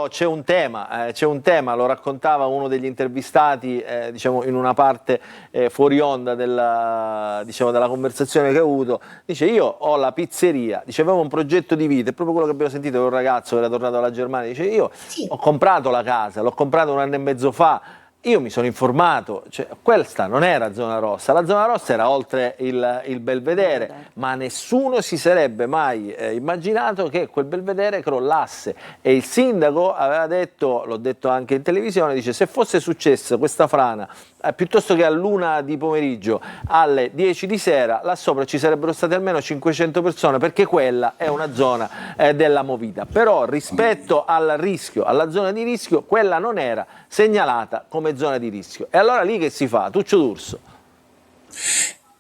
c'è un tema, lo raccontava uno degli intervistati, diciamo, in una parte fuori onda della conversazione che ho avuto. Dice: io ho la pizzeria, dice, avevo un progetto di vita, è proprio quello che abbiamo sentito da un ragazzo che era tornato dalla Germania. Dice: io ho comprato la casa, l'ho comprata 1 anno e mezzo fa, io mi sono informato, cioè, questa non era zona rossa, la zona rossa era oltre il Belvedere, ma nessuno si sarebbe mai immaginato che quel Belvedere crollasse, e il sindaco aveva detto, l'ho detto anche in televisione, dice: se fosse successa questa frana piuttosto che all'1 di pomeriggio, alle 10 di sera, là sopra ci sarebbero state almeno 500 persone, perché quella è una zona della movida. Però rispetto al rischio, alla zona di rischio, quella non era segnalata come zona di rischio. E allora lì che si fa? Tuccio D'Urso.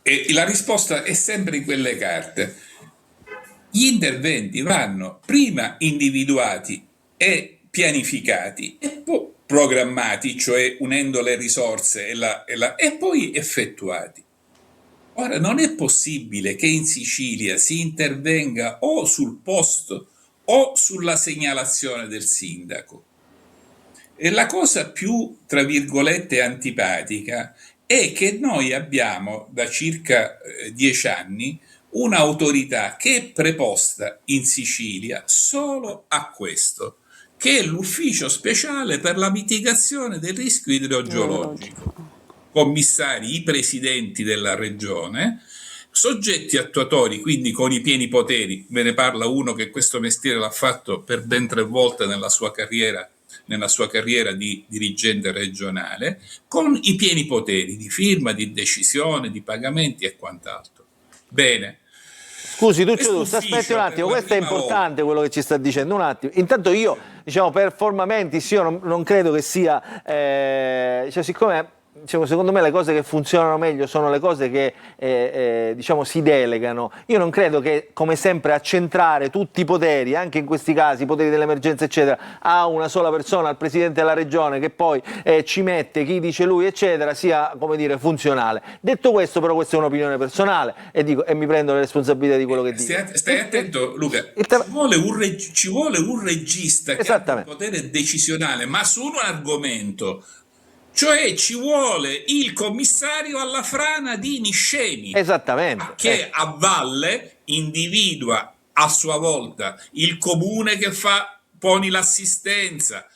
E la risposta è sempre in quelle carte. Gli interventi vanno prima individuati e pianificati e poi programmati, cioè unendo le risorse e poi effettuati. Ora, non è possibile che in Sicilia si intervenga o sul posto o sulla segnalazione del sindaco. E la cosa più, tra virgolette, antipatica è che noi abbiamo da circa 10 anni un'autorità che è preposta in Sicilia solo a questo, che è l'Ufficio Speciale per la Mitigazione del Rischio Idrogeologico. Commissari, i presidenti della regione, soggetti attuatori, quindi con i pieni poteri. Ve ne parla uno che questo mestiere l'ha fatto per ben 3 volte nella sua carriera di dirigente regionale, con i pieni poteri di firma, di decisione, di pagamenti e quant'altro. Bene. Scusi, Tuccio, aspetti un attimo, questo è importante quello che ci sta dicendo, un attimo. Intanto io, diciamo, per forma mentis, io non credo che sia, cioè, siccome, diciamo, secondo me le cose che funzionano meglio sono le cose che diciamo si delegano. Io non credo che, come sempre, accentrare tutti i poteri, anche in questi casi, i poteri dell'emergenza eccetera, a una sola persona, al presidente della regione, che poi ci mette chi dice lui eccetera, sia, come dire, funzionale. Detto questo, però, questa è un'opinione personale e mi prendo le responsabilità di quello che dico. Stai attento, Luca, ci vuole un regista che ha un potere decisionale, ma su un argomento. Cioè ci vuole il commissario alla frana di Niscemi, esattamente, che a valle individua a sua volta il comune che poni l'assistenza,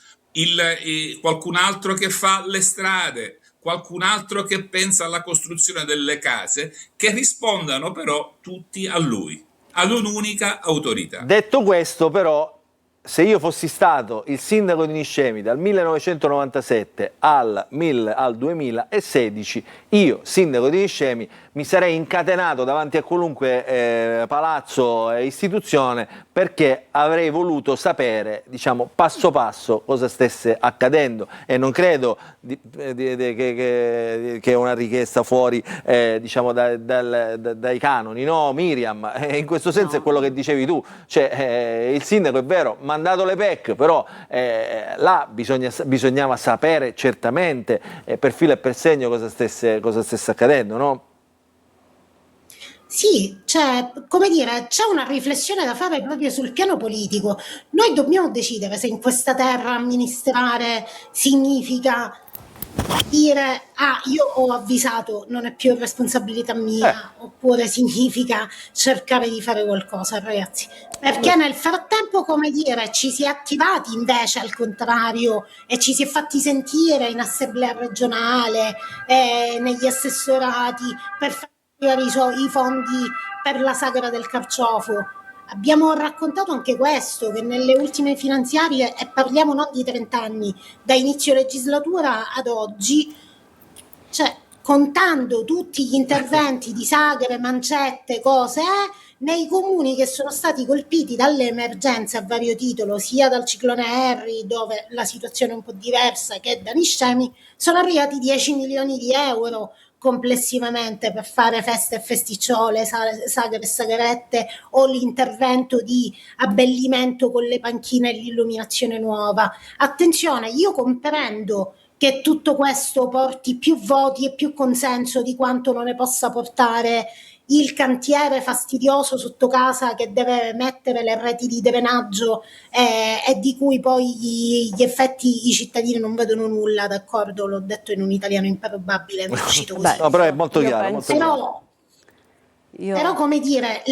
qualcun altro che fa le strade, qualcun altro che pensa alla costruzione delle case, che rispondano però tutti a lui, ad un'unica autorità. Detto questo, però, se io fossi stato il sindaco di Niscemi dal 1997 al 2016, io, sindaco di Niscemi, mi sarei incatenato davanti a qualunque palazzo e istituzione, perché avrei voluto sapere, diciamo, passo passo cosa stesse accadendo, e non credo che è una richiesta fuori diciamo dai canoni, no Miriam? In questo senso no. È quello che dicevi tu, cioè il sindaco, è vero, mandato le PEC, però là bisognava sapere certamente per filo e per segno cosa stesse accadendo, no? Sì, cioè, come dire, c'è una riflessione da fare proprio sul piano politico. Noi dobbiamo decidere se in questa terra amministrare significa dire io ho avvisato, non è più responsabilità mia, oppure significa cercare di fare qualcosa, ragazzi. Perché nel frattempo, come dire, ci si è attivati invece al contrario e ci si è fatti sentire in assemblea regionale, negli assessorati, per fare i fondi per la sagra del carciofo. Abbiamo raccontato anche questo, che nelle ultime finanziarie, e parliamo non di 30 anni, da inizio legislatura ad oggi, cioè contando tutti gli interventi di sagre, mancette, cose, nei comuni che sono stati colpiti dalle emergenze a vario titolo, sia dal ciclone Harry, dove la situazione è un po' diversa, che da Niscemi, sono arrivati 10 milioni di euro complessivamente per fare feste e festicciole, sagre e sagrette, o l'intervento di abbellimento con le panchine e l'illuminazione nuova. Attenzione, io comprendo che tutto questo porti più voti e più consenso di quanto non ne possa portare il cantiere fastidioso sotto casa che deve mettere le reti di drenaggio e di cui poi gli effetti i cittadini non vedono nulla, d'accordo? L'ho detto in un italiano improbabile, non è uscito così. No, però è molto chiaro. Però Però come dire,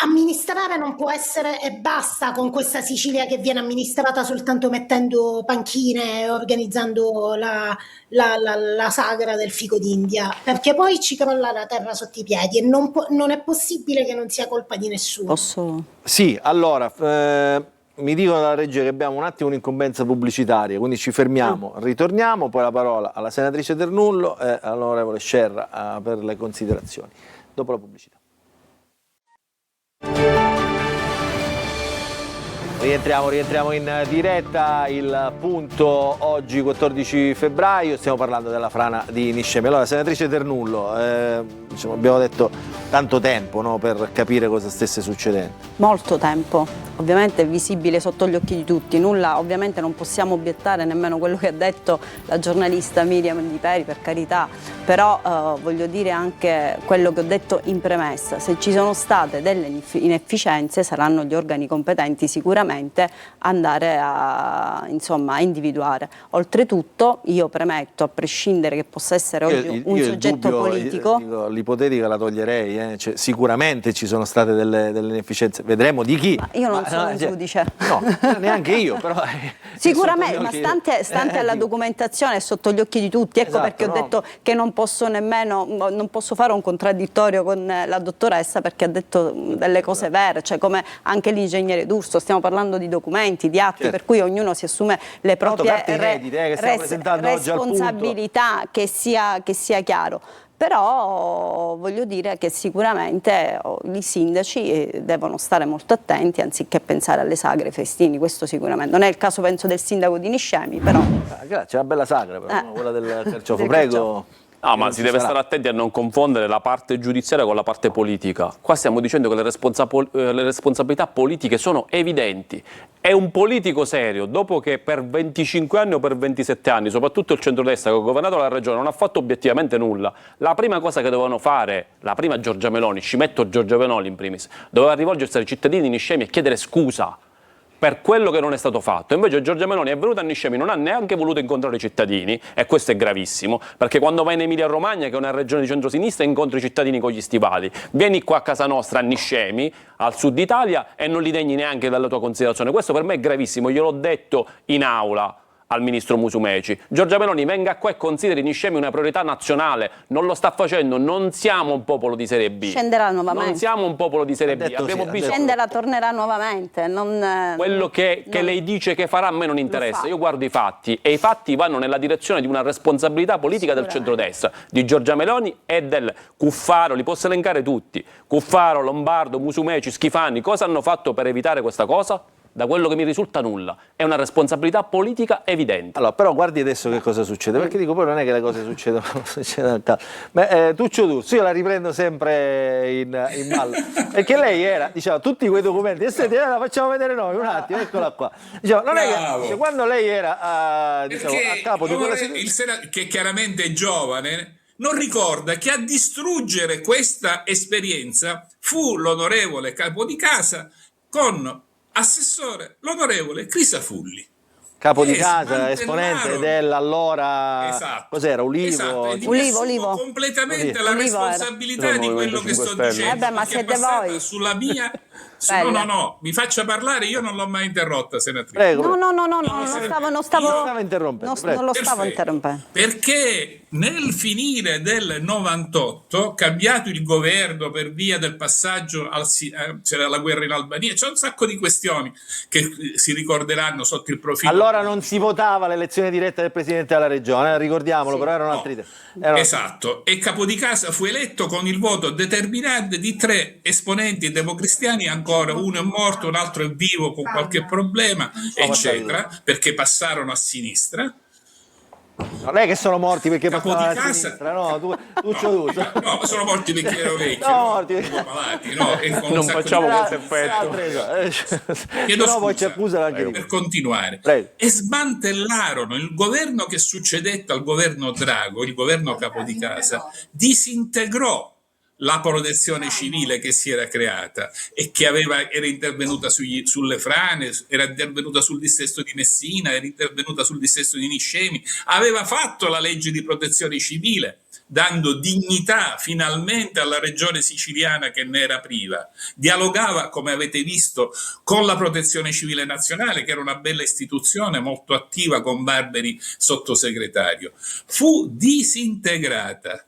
amministrare non può essere e basta con questa Sicilia che viene amministrata soltanto mettendo panchine e organizzando la sagra del fico d'India, perché poi ci crolla la terra sotto i piedi e non è possibile che non sia colpa di nessuno. Sì, allora, mi dicono dalla regia che abbiamo un attimo un'incombenza pubblicitaria, quindi ci fermiamo, ritorniamo, poi la parola alla senatrice Ternullo e all'onorevole Scerra per le considerazioni. Dopo la pubblicità. Rientriamo in diretta, il punto oggi 14 febbraio, stiamo parlando della frana di Niscemi. Allora, senatrice Ternullo, abbiamo detto tanto tempo, no, per capire cosa stesse succedendo. Molto tempo, ovviamente è visibile sotto gli occhi di tutti, nulla, ovviamente non possiamo obiettare nemmeno quello che ha detto la giornalista Miriam Di Peri, per carità, però voglio dire anche quello che ho detto in premessa: se ci sono state delle inefficienze saranno gli organi competenti sicuramente andare a individuare. Oltretutto io premetto, a prescindere che possa essere oggi un soggetto politico, l'ipotetica la toglierei, cioè, sicuramente ci sono state delle inefficienze, vedremo di chi. Ma io non sono un giudice. No, neanche io, però sicuramente, ma stante alla documentazione è sotto gli occhi di tutti, ecco, esatto, perché ho detto che non posso fare un contraddittorio con la dottoressa, perché ha detto delle cose vere, cioè come anche l'ingegnere D'Urso, stiamo parlando di documenti, di atti, per cui ognuno si assume le proprie responsabilità, che sia chiaro. Però voglio dire che sicuramente i sindaci devono stare molto attenti anziché pensare alle sagre, ai festini, questo sicuramente. Non è il caso, penso, del sindaco di Niscemi, però... C'è una bella sagra, però, quella del carciofo, prego. No, ma si deve stare attenti a non confondere la parte giudiziaria con la parte politica. Qua stiamo dicendo che le responsabilità politiche sono evidenti. È un politico serio, dopo che per 25 anni o per 27 anni, soprattutto il centrodestra che ha governato la regione, non ha fatto obiettivamente nulla. La prima cosa che dovevano fare, la prima Giorgia Meloni, ci metto Giorgia Meloni in primis, doveva rivolgersi ai cittadini di Niscemi e chiedere scusa per quello che non è stato fatto. Invece Giorgia Meloni è venuta a Niscemi, non ha neanche voluto incontrare i cittadini, e questo è gravissimo, perché quando vai in Emilia-Romagna, che è una regione di centrosinistra, incontri i cittadini con gli stivali. Vieni qua a casa nostra, a Niscemi, al sud Italia, e non li degni neanche dalla tua considerazione. Questo per me è gravissimo, gliel'ho detto in aula al ministro Musumeci. Giorgia Meloni venga qua e consideri Niscemi una priorità nazionale, non lo sta facendo, non siamo un popolo di Serie B. Scenderà nuovamente. Non siamo un popolo di Serie B, abbiamo bisogno. Scenderà, tornerà nuovamente. Quello che lei dice che farà a me non interessa, io guardo i fatti, e i fatti vanno nella direzione di una responsabilità politica del centrodestra, di Giorgia Meloni e del Cuffaro, li posso elencare tutti, Cuffaro, Lombardo, Musumeci, Schifani. Cosa hanno fatto per evitare questa cosa? Da quello che mi risulta nulla, è una responsabilità politica evidente. Allora, però guardi adesso che cosa succede, perché dico poi non è che le cose succedono al caso. Tuccio D'Urso, io la riprendo sempre in ballo, perché lei era, diciamo, tutti quei documenti, senti, la facciamo vedere noi, un attimo, eccola qua. Diciamo, non è che quando lei era diciamo, a capo di quella situazione, che chiaramente è giovane, non ricorda che a distruggere questa esperienza fu l'onorevole capo di casa con assessore l'onorevole Crisafulli, capo di casa, esponente dell'allora, esatto, cos'era, Ulivo? Esatto, Ulivo completamente la responsabilità di quello che sto dicendo, ma siete voi sulla mia no, mi faccia parlare, io non l'ho mai interrotta, senatrice. Prego. No, non stavo interrompendo. Non lo stavo interrompendo. Perché nel finire del 98, cambiato il governo per via del passaggio c'era la guerra in Albania, c'è un sacco di questioni che si ricorderanno sotto il profilo. Allora non si votava l'elezione diretta del Presidente della Regione, ricordiamolo, però erano altri tempi. Esatto, e Capodicasa fu eletto con il voto determinante di 3 esponenti democristiani, ancora uno è morto, un altro è vivo con qualche problema, eccetera, perché passarono a sinistra. Non è che sono morti perché passavano a sinistra, no, Tuccio D'Urso. No, ma sono morti perché erano vecchi, malati, non facciamo questo effetto. Chiedo scusa, per continuare. E smantellarono il governo che succedette al governo Drago, il governo Capodicasa, disintegrò la protezione civile che si era creata e che era intervenuta sulle frane, era intervenuta sul dissesto di Messina, era intervenuta sul dissesto di Niscemi, aveva fatto la legge di protezione civile, dando dignità finalmente alla regione siciliana che ne era priva. Dialogava, come avete visto, con la protezione civile nazionale, che era una bella istituzione molto attiva con Barberi sottosegretario. Fu disintegrata.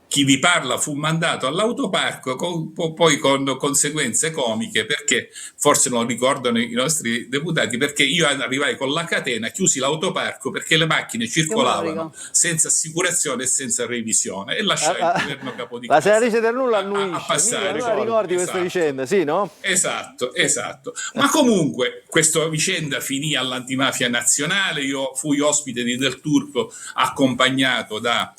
Chi vi parla fu mandato all'autoparco poi con conseguenze comiche, perché forse non ricordano i nostri deputati, perché io arrivai con la catena, chiusi l'autoparco perché le macchine circolavano senza assicurazione e senza revisione e lasciai il governo Capodicasa. La senatrice Ternullo a passare. Ricordi questa vicenda, sì, no? Esatto. Ma comunque questa vicenda finì all'Antimafia Nazionale, io fui ospite di Del Turco accompagnato da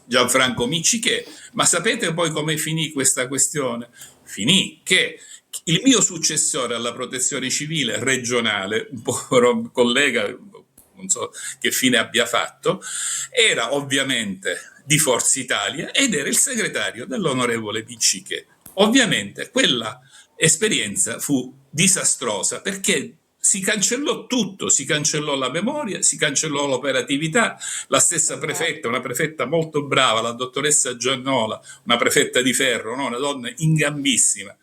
Gianfranco Miccichè, ma sapete poi come finì questa questione? Finì che il mio successore alla protezione civile regionale, un povero collega, non so che fine abbia fatto, era ovviamente di Forza Italia ed era il segretario dell'onorevole Miccichè. Ovviamente quella esperienza fu disastrosa perché si cancellò tutto, si cancellò la memoria, si cancellò l'operatività. La stessa prefetta, una prefetta molto brava, la dottoressa Giannola, una prefetta di ferro, no? Una donna ingambissima,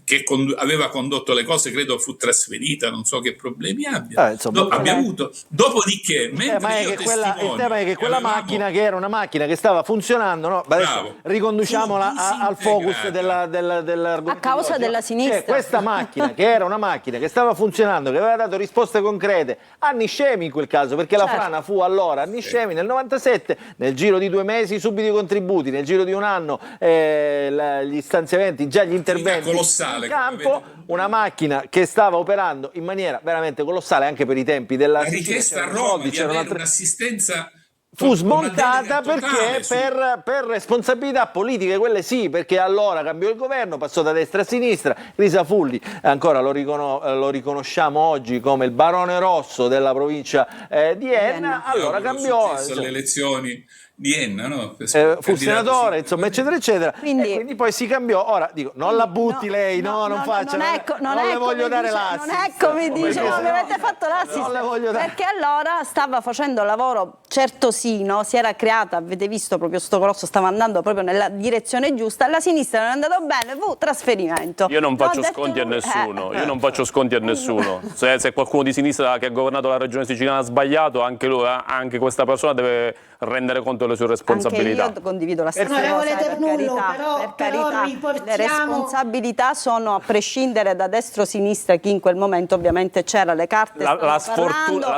che aveva condotto le cose, credo fu trasferita, non so che problemi abbia. Abbia avuto. Dopodiché, mentre io il tema è che quella macchina, che era una macchina che stava funzionando, no? Adesso riconduciamola al focus dell'argomento. A causa della sinistra. Cioè, questa macchina, che era una macchina che stava funzionando, che aveva dato risposte concrete a Niscemi in quel caso, perché la frana fu allora a Niscemi nel 97, nel giro di 2 mesi subito i contributi, nel giro di un anno gli stanziamenti, già gli interventi in campo, una macchina che stava operando in maniera veramente colossale anche per i tempi della la richiesta a Roma di avere un'assistenza fu smontata perché per responsabilità politiche, quelle sì, perché allora cambiò il governo, passò da destra a sinistra, Crisafulli ancora lo riconosciamo oggi come il barone rosso della provincia di Enna, allora cambiò alle elezioni di Enna, no? Fu senatore, insomma, eccetera, eccetera. Quindi poi si cambiò. Ora dico, non la butti lei, non faccia. Non le voglio dare l'assist. Non è come dice, no, mi avete fatto l'assist. Non le voglio dare. Perché allora stava facendo lavoro, certo sì, no? Si era creata, avete visto proprio sto grosso, stava andando proprio nella direzione giusta, alla sinistra non è andato bene, fu trasferimento. Io non faccio sconti a nessuno, io non faccio sconti a nessuno. Se qualcuno di sinistra che ha governato la regione siciliana ha sbagliato, anche lui, anche questa persona deve rendere conto delle sue responsabilità. Anche io condivido la stessa cosa, per carità, le responsabilità sono a prescindere da destra o sinistra, chi in quel momento ovviamente c'era, le carte la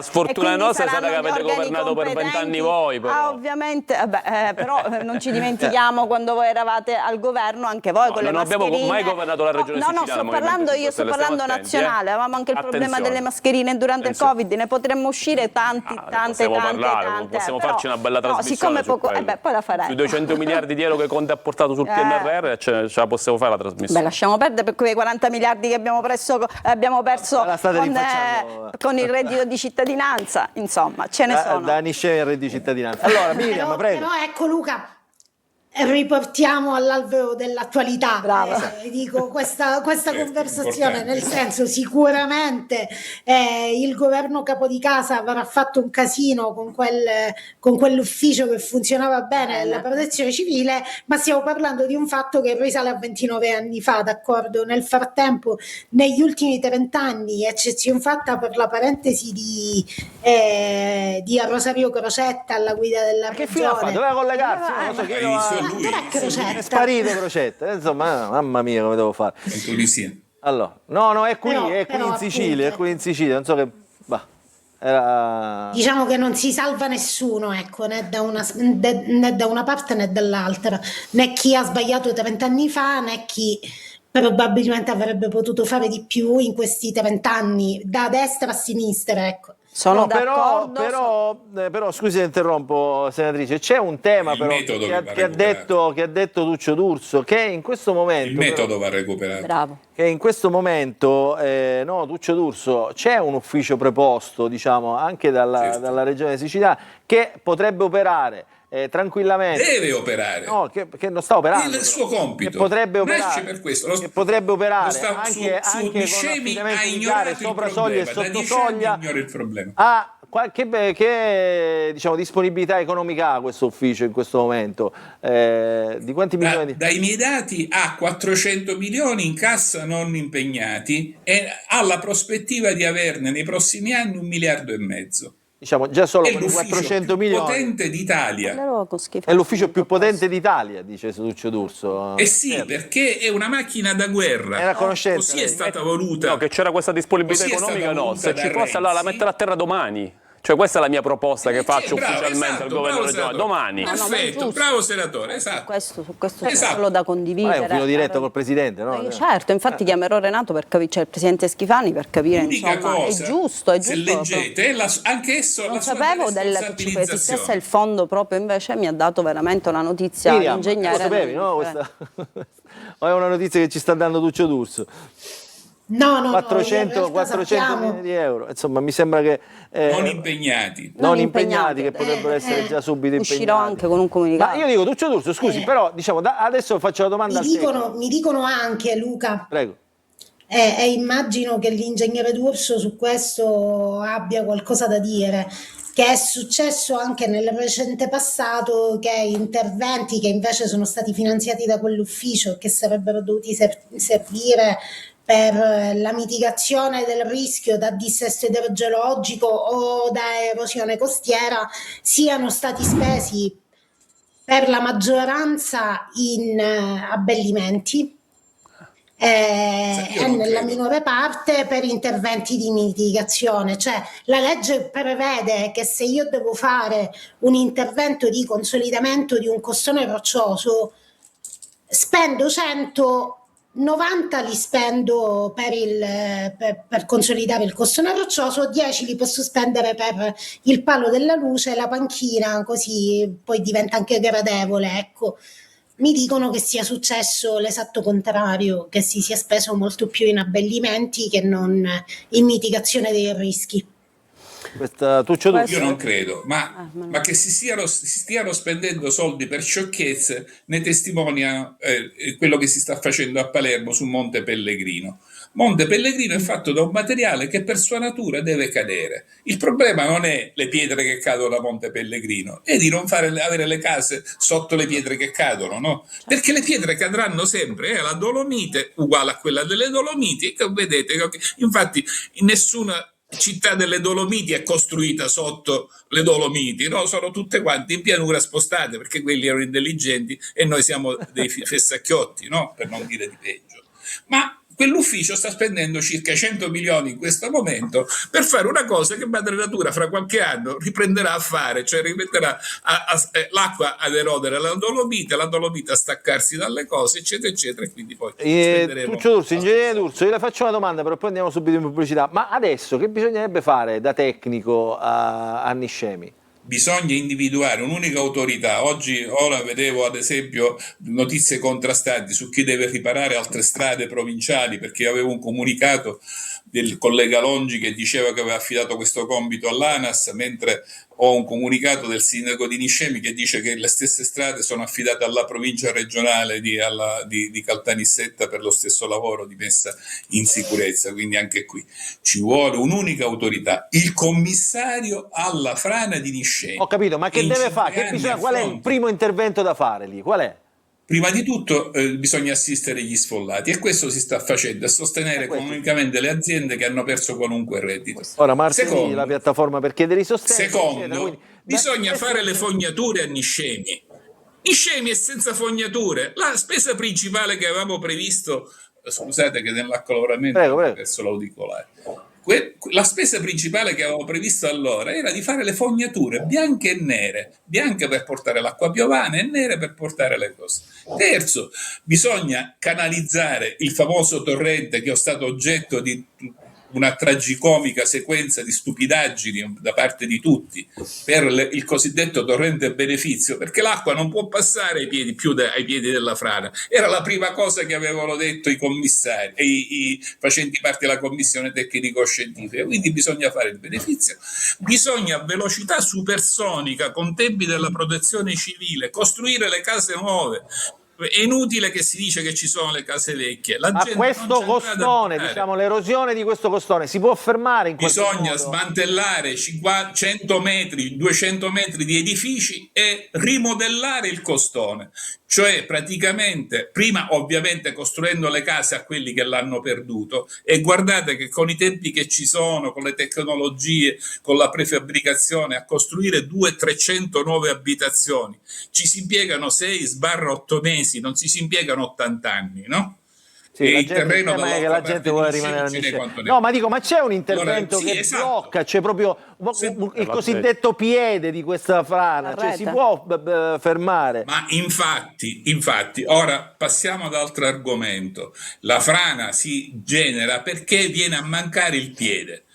sfortuna nostra è stata che avete governato per 20 anni voi. Però. Ovviamente, però non ci dimentichiamo quando voi eravate al governo, anche voi con le mascherine. Non abbiamo mai governato la regione siciliana. Sto parlando nazionale, avevamo anche il problema delle mascherine durante il Covid, ne potremmo uscire tante. Possiamo farci una bella trasmissione poi la faremo. Sui 200 miliardi di euro che Conte ha portato sul PNRR ce la possiamo fare la trasmissione. Lasciamo perdere per quei 40 miliardi che abbiamo perso con il reddito di cittadinanza, insomma, ce ne sono. Da Niscemi il reddito di cittadinanza. Allora, Miriam, prego. Però ecco Luca, riportiamo all'alveo dell'attualità, dico questa conversazione, nel senso, sicuramente il governo Capodicasa avrà fatto un casino con quell'ufficio che funzionava bene, la protezione civile, ma stiamo parlando di un fatto che risale a 29 anni fa, d'accordo? Nel frattempo, negli ultimi 30 anni, eccezione fatta per la parentesi di Rosario Crocetta alla guida della regione. Che fine ha fatto? Doveva collegarsi, è sparito Crocetta, insomma, mamma mia, come devo fare? In Tunisia. Allora, no, è qui in Sicilia, non so che era... Diciamo che non si salva nessuno, ecco, né da una parte né dall'altra, né chi ha sbagliato 30 anni fa, né chi probabilmente avrebbe potuto fare di più in questi 30 anni, da destra a sinistra, ecco. Sono d'accordo. Però scusi, interrompo, senatrice, c'è un tema però che ha detto Duccio D'Urso, che in questo momento... Il metodo va recuperato. Bravo. Che in questo momento, Duccio D'Urso, c'è un ufficio preposto, diciamo, anche dalla regione siciliana, che potrebbe operare tranquillamente. Deve operare. No, che non sta operando. È il suo compito. Che potrebbe operare. Nasce per questo. Che potrebbe operare anche con scemi ha militari ignorato sopra il soglia e problema. sotto soglia. Ignora il problema. Che diciamo, disponibilità economica ha questo ufficio in questo momento? Di quanti milioni? Dai miei dati ha 400 milioni in cassa non impegnati e ha la prospettiva di averne nei prossimi anni 1,5 miliardi. Diciamo già solo è con i 400 milioni. Potente d'Italia. È l'ufficio più potente d'Italia, dice Duccio D'Urso. Sì, perché è una macchina da guerra. È una conoscenza. Così è stata voluta. No, che c'era questa disponibilità economica, no. Se ci fosse, allora la metterà a terra domani. Cioè questa è la mia proposta che faccio ufficialmente al governo regionale domani. Perfetto, bravo senatore, esatto. Su questo c'è solo da condividere. È un filo diretto col presidente, no? Certo, infatti chiamerò Renato per capire, cioè il presidente Schifani, per capire, insomma, cosa, è giusto. Se leggete, anche esso non sapevo che esistesse il fondo, proprio invece mi ha dato veramente una notizia Lo ingegnere. sapevi, no? È una notizia che ci sta dando Duccio D'Urso. No, 400 milioni di euro, insomma mi sembra che non impegnati che potrebbero essere già subito impegnati. Uscirò anche con un comunicato. Ma io dico, Duccio D'Urso, scusi, però diciamo adesso faccio la domanda mi dicono anche, Luca, prego. E immagino che l'ingegnere D'Urso su questo abbia qualcosa da dire, che è successo anche nel recente passato, che interventi che invece sono stati finanziati da quell'ufficio e che sarebbero dovuti servire per la mitigazione del rischio da dissesto idrogeologico o da erosione costiera siano stati spesi per la maggioranza in abbellimenti e nella minore parte per interventi di mitigazione. Cioè la legge prevede che se io devo fare un intervento di consolidamento di un costone roccioso spendo 90 li spendo per consolidare il costone roccioso, 10 li posso spendere per il palo della luce, la panchina, così poi diventa anche gradevole, ecco. Mi dicono che sia successo l'esatto contrario, che si sia speso molto più in abbellimenti che non in mitigazione dei rischi. Io non credo, ma che si stiano spendendo soldi per sciocchezze ne testimonia quello che si sta facendo a Palermo su Monte Pellegrino. Monte Pellegrino è fatto da un materiale che per sua natura deve cadere. Il problema non è le pietre che cadono da Monte Pellegrino, è di non avere le case sotto le pietre che cadono, no? Perché le pietre cadranno sempre, la Dolomite uguale a quella delle Dolomiti, che vedete, infatti in nessuna città delle Dolomiti è costruita sotto le Dolomiti, no? Sono tutte quante in pianura spostate perché quelli erano intelligenti e noi siamo dei fessacchiotti, no? Per non dire di peggio. Ma quell'ufficio sta spendendo circa 100 milioni in questo momento per fare una cosa che Madre Natura fra qualche anno riprenderà a fare, cioè rimetterà l'acqua ad erodere la Dolomite a staccarsi dalle cose, eccetera, eccetera, e quindi poi spenderemo. Tuccio D'Urso, ingegnere D'Urso, io le faccio una domanda, però poi andiamo subito in pubblicità. Ma adesso che bisognerebbe fare da tecnico a Niscemi? Bisogna individuare un'unica autorità. Ora vedevo ad esempio notizie contrastanti su chi deve riparare altre strade provinciali, perché avevo un comunicato del collega Longi che diceva che aveva affidato questo compito all'ANAS, mentre ho un comunicato del sindaco di Niscemi che dice che le stesse strade sono affidate alla provincia regionale di Caltanissetta per lo stesso lavoro di messa in sicurezza. Quindi anche qui ci vuole un'unica autorità, il commissario alla frana di Niscemi. Ho capito, ma che deve fare? Qual è il primo intervento da fare lì? Qual è? Prima di tutto bisogna assistere gli sfollati e questo si sta facendo, e sostenere economicamente le aziende che hanno perso qualunque reddito. Ora Martini, la piattaforma per chiedere i sostegni. Secondo, bisogna fare le fognature a Niscemi. Niscemi è senza fognature. La spesa principale che avevamo previsto, scusate che nell'accoloramento ho perso l'auricolare. La spesa principale che avevamo previsto allora era di fare le fognature bianche e nere, bianche per portare l'acqua piovana e nere per portare le cose. Terzo, bisogna canalizzare il famoso torrente che è stato oggetto di una tragicomica sequenza di stupidaggini da parte di tutti per il cosiddetto torrente beneficio, perché l'acqua non può passare ai piedi ai piedi della frana. Era la prima cosa che avevano detto i commissari e i facenti parte della commissione tecnico-scientifica. Quindi bisogna fare il beneficio, bisogna a velocità supersonica, con tempi della protezione civile, costruire le case nuove. È inutile che si dice che ci sono le case vecchie. Ma questo costone, diciamo, l'erosione di questo costone si può fermare in qualche modo? Bisogna smantellare 100 metri, 200 metri di edifici e rimodellare il costone. Cioè praticamente, prima ovviamente costruendo le case a quelli che l'hanno perduto, e guardate che con i tempi che ci sono, con le tecnologie, con la prefabbricazione, a costruire 200-300 nuove abitazioni ci si impiegano 6-8 mesi, non si impiegano 80 anni, no? Sì, il terreno è che la gente vuole rimanere a No, ma dico, ma c'è un intervento che blocca, c'è proprio il cosiddetto piede di questa frana, cioè si può fermare. Ma infatti, ora passiamo ad altro argomento. La frana si genera perché viene a mancare il piede,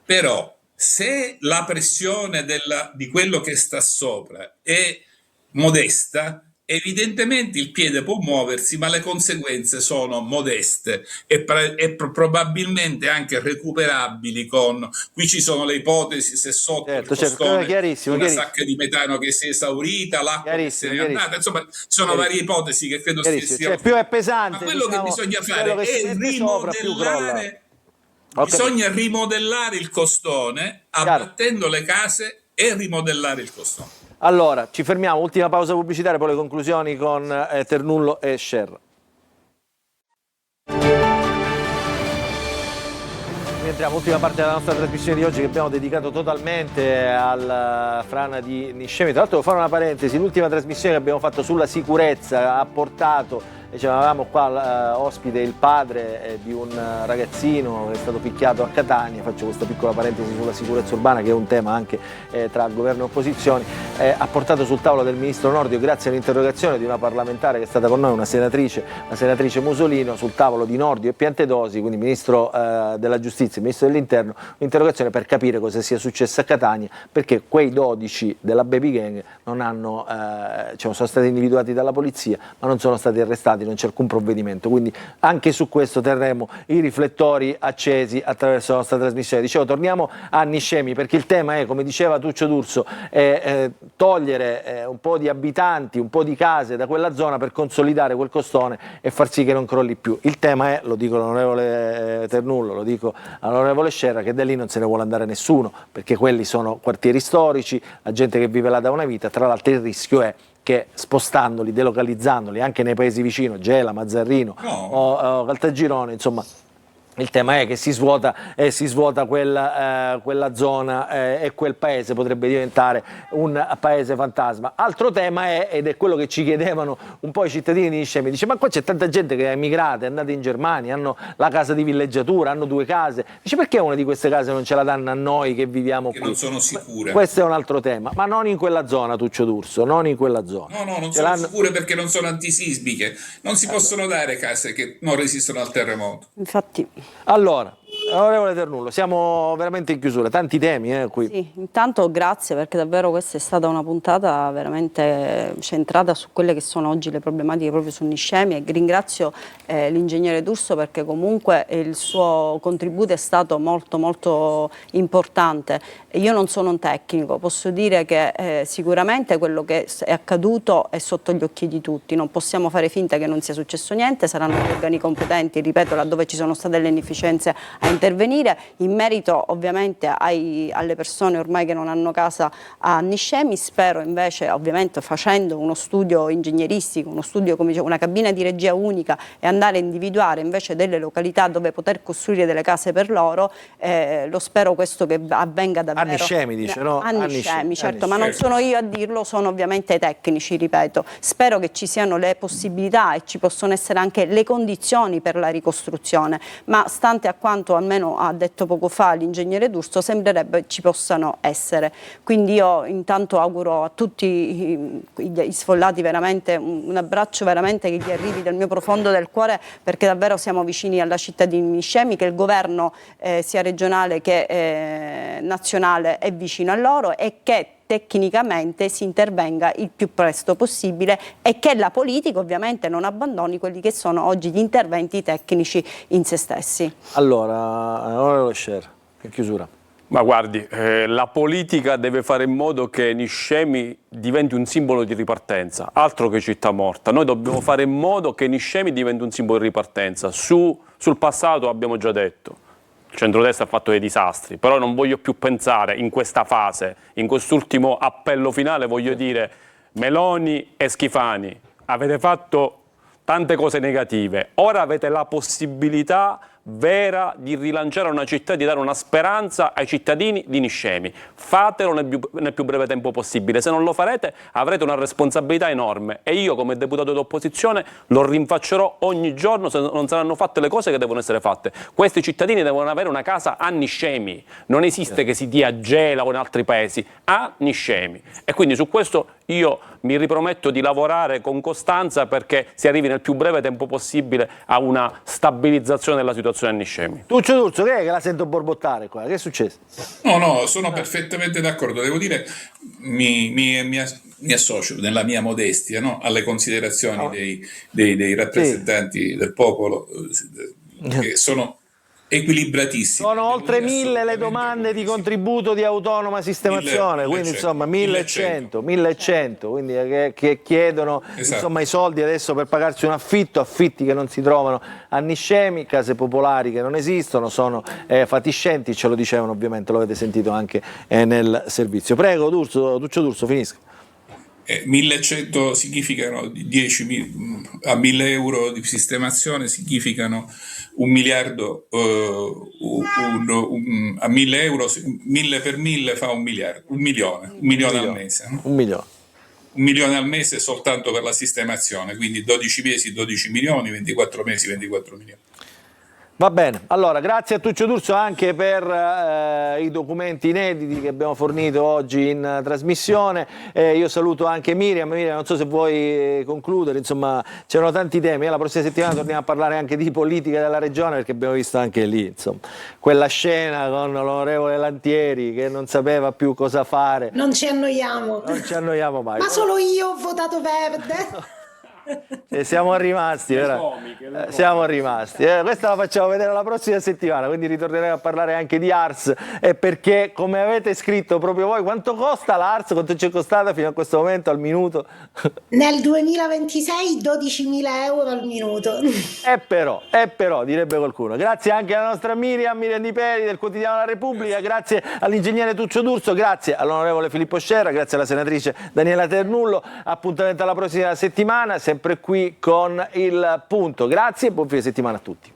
però se la pressione di quello che sta sopra è modesta, evidentemente il piede può muoversi, ma le conseguenze sono modeste e probabilmente anche recuperabili qui ci sono le ipotesi se sotto il costone una sacca di metano che si è esaurita, l'acqua che se n'è andata, insomma ci sono varie ipotesi che credo siano. Più è pesante, ma quello che bisogna fare è rimodellare, bisogna rimodellare il costone, abbattendo le case e rimodellare il costone. Allora, ci fermiamo, ultima pausa pubblicitaria, poi le conclusioni con Ternullo e Scer. Rientriamo, ultima parte della nostra trasmissione di oggi che abbiamo dedicato totalmente alla frana di Niscemi. Tra l'altro devo fare una parentesi, l'ultima trasmissione che abbiamo fatto sulla sicurezza ha portato, avevamo qua ospite il padre di un ragazzino che è stato picchiato a Catania, faccio questa piccola parentesi sulla sicurezza urbana che è un tema anche tra governo e opposizioni, ha portato sul tavolo del ministro Nordio, grazie all'interrogazione di una parlamentare che è stata con noi, la senatrice Musolino, sul tavolo di Nordio e Piantedosi, quindi ministro della giustizia e ministro dell'interno, un'interrogazione per capire cosa sia successo a Catania, perché quei 12 della Baby Gang non hanno, sono stati individuati dalla polizia ma non sono stati arrestati, non c'è alcun provvedimento, quindi anche su questo terremo i riflettori accesi attraverso la nostra trasmissione. Dicevo, torniamo a Niscemi perché il tema è, come diceva Tuccio D'Urso, togliere un po' di abitanti, un po' di case da quella zona per consolidare quel costone e far sì che non crolli più. Il tema è, lo dico all'onorevole Ternullo, lo dico all'onorevole Scerra, che da lì non se ne vuole andare nessuno, perché quelli sono quartieri storici, la gente che vive là da una vita, tra l'altro il rischio è che spostandoli, delocalizzandoli anche nei paesi vicini, Gela, Mazzarrino o Caltagirone, insomma, il tema è che si svuota quella zona e quel paese potrebbe diventare un paese fantasma. Altro tema è, ed è quello che ci chiedevano un po' i cittadini di Niscemi, dice: ma qua c'è tanta gente che è emigrata, è andata in Germania, hanno la casa di villeggiatura, hanno 2 case, dice perché una di queste case non ce la danno a noi che viviamo qui? Non sono sicure. Questo è un altro tema, ma non in quella zona, Tuccio D'Urso, non in quella zona. No, non sono sicure perché non sono antisismiche, non si possono dare case che non resistono al terremoto. Infatti. Allora, onorevole Ternullo, siamo veramente in chiusura, tanti temi qui. Sì, intanto grazie perché davvero questa è stata una puntata veramente centrata su quelle che sono oggi le problematiche proprio su Niscemi, e ringrazio l'ingegnere D'Urso perché comunque il suo contributo è stato molto importante. Io non sono un tecnico, posso dire che sicuramente quello che è accaduto è sotto gli occhi di tutti, non possiamo fare finta che non sia successo niente, saranno gli organi competenti, ripeto, laddove ci sono state le inefficienze a intervenire. In merito ovviamente alle persone ormai che non hanno casa a Niscemi, spero invece, ovviamente facendo uno studio ingegneristico, uno studio, come dicevo, una cabina di regia unica, e andare a individuare invece delle località dove poter costruire delle case per loro, lo spero questo che avvenga davvero. A Niscemi dice, no? A Niscemi, certo, ma non sono io a dirlo, sono ovviamente i tecnici, ripeto. Spero che ci siano le possibilità e ci possono essere anche le condizioni per la ricostruzione, ma stante a quanto almeno ha detto poco fa l'ingegnere D'Urso, sembrerebbe ci possano essere. Quindi io intanto auguro a tutti gli sfollati veramente un abbraccio veramente che gli arrivi dal mio profondo del cuore, perché davvero siamo vicini alla città di Niscemi, che il governo sia regionale che nazionale è vicino a loro e che tecnicamente si intervenga il più presto possibile e che la politica ovviamente non abbandoni quelli che sono oggi gli interventi tecnici in se stessi. Allora, onorevole Scer, in chiusura. Ma guardi, la politica deve fare in modo che Niscemi diventi un simbolo di ripartenza, altro che città morta. Noi dobbiamo fare in modo che Niscemi diventi un simbolo di ripartenza. Sul passato abbiamo già detto. Il centrodestra ha fatto dei disastri, però non voglio più pensare in questa fase, in quest'ultimo appello finale, voglio dire, Meloni e Schifani, avete fatto tante cose negative, ora avete la possibilità vera di rilanciare una città, di dare una speranza ai cittadini di Niscemi. Fatelo nel più breve tempo possibile. Se non lo farete avrete una responsabilità enorme e io come deputato d'opposizione lo rinfaccerò ogni giorno se non saranno fatte le cose che devono essere fatte. Questi cittadini devono avere una casa a Niscemi. Non esiste che si dia a Gela o in altri paesi, a Niscemi. E quindi su questo io mi riprometto di lavorare con costanza perché si arrivi nel più breve tempo possibile a una stabilizzazione della situazione a Niscemi. Tuccio D'Urso, che è che la sento borbottare qua? Che è successo? No, sono perfettamente d'accordo. Devo dire, mi associo nella mia modestia, no, alle considerazioni dei rappresentanti del popolo, che sono equilibratissimi. Sono oltre 1000 le domande di contributo di autonoma sistemazione, quindi insomma 1100, quindi che chiedono insomma i soldi adesso per pagarsi un affitto, affitti che non si trovano a Niscemi, case popolari che non esistono, sono fatiscenti, ce lo dicevano ovviamente, lo avete sentito anche nel servizio. Prego Tuccio D'Urso, finisca. 1100 significano 10.000, a 1.000 euro di sistemazione significano 1 miliardo, a 1.000 euro, 1.000 per 1.000 fa 1 miliardo, 1 milione al mese. No? 1 milione. 1 milione al mese soltanto per la sistemazione, quindi 12 mesi 12 milioni, 24 mesi 24 milioni. Va bene, allora grazie a Tuccio D'Urso anche per i documenti inediti che abbiamo fornito oggi in trasmissione. Io saluto anche Miriam, non so se vuoi concludere, insomma c'erano tanti temi, la prossima settimana torniamo a parlare anche di politica della regione perché abbiamo visto anche lì insomma, quella scena con l'onorevole Lantieri che non sapeva più cosa fare. Non ci annoiamo. Non ci annoiamo mai. Ma solo io ho votato verde. Siamo rimasti, siamo rimasti. Questa la facciamo vedere la prossima settimana, quindi ritorneremo a parlare anche di ARS perché come avete scritto proprio voi, quanto costa l'ARS? Quanto ci è costata fino a questo momento al minuto? Nel 2026 12.000 euro al minuto. E però, direbbe qualcuno. Grazie anche alla nostra Miriam Di Peri del quotidiano La Repubblica, grazie all'ingegnere Tuccio D'Urso, grazie all'onorevole Filippo Scerra, grazie alla senatrice Daniela Ternullo. Appuntamento alla prossima settimana, sempre qui con Il Punto. Grazie e buon fine settimana a tutti.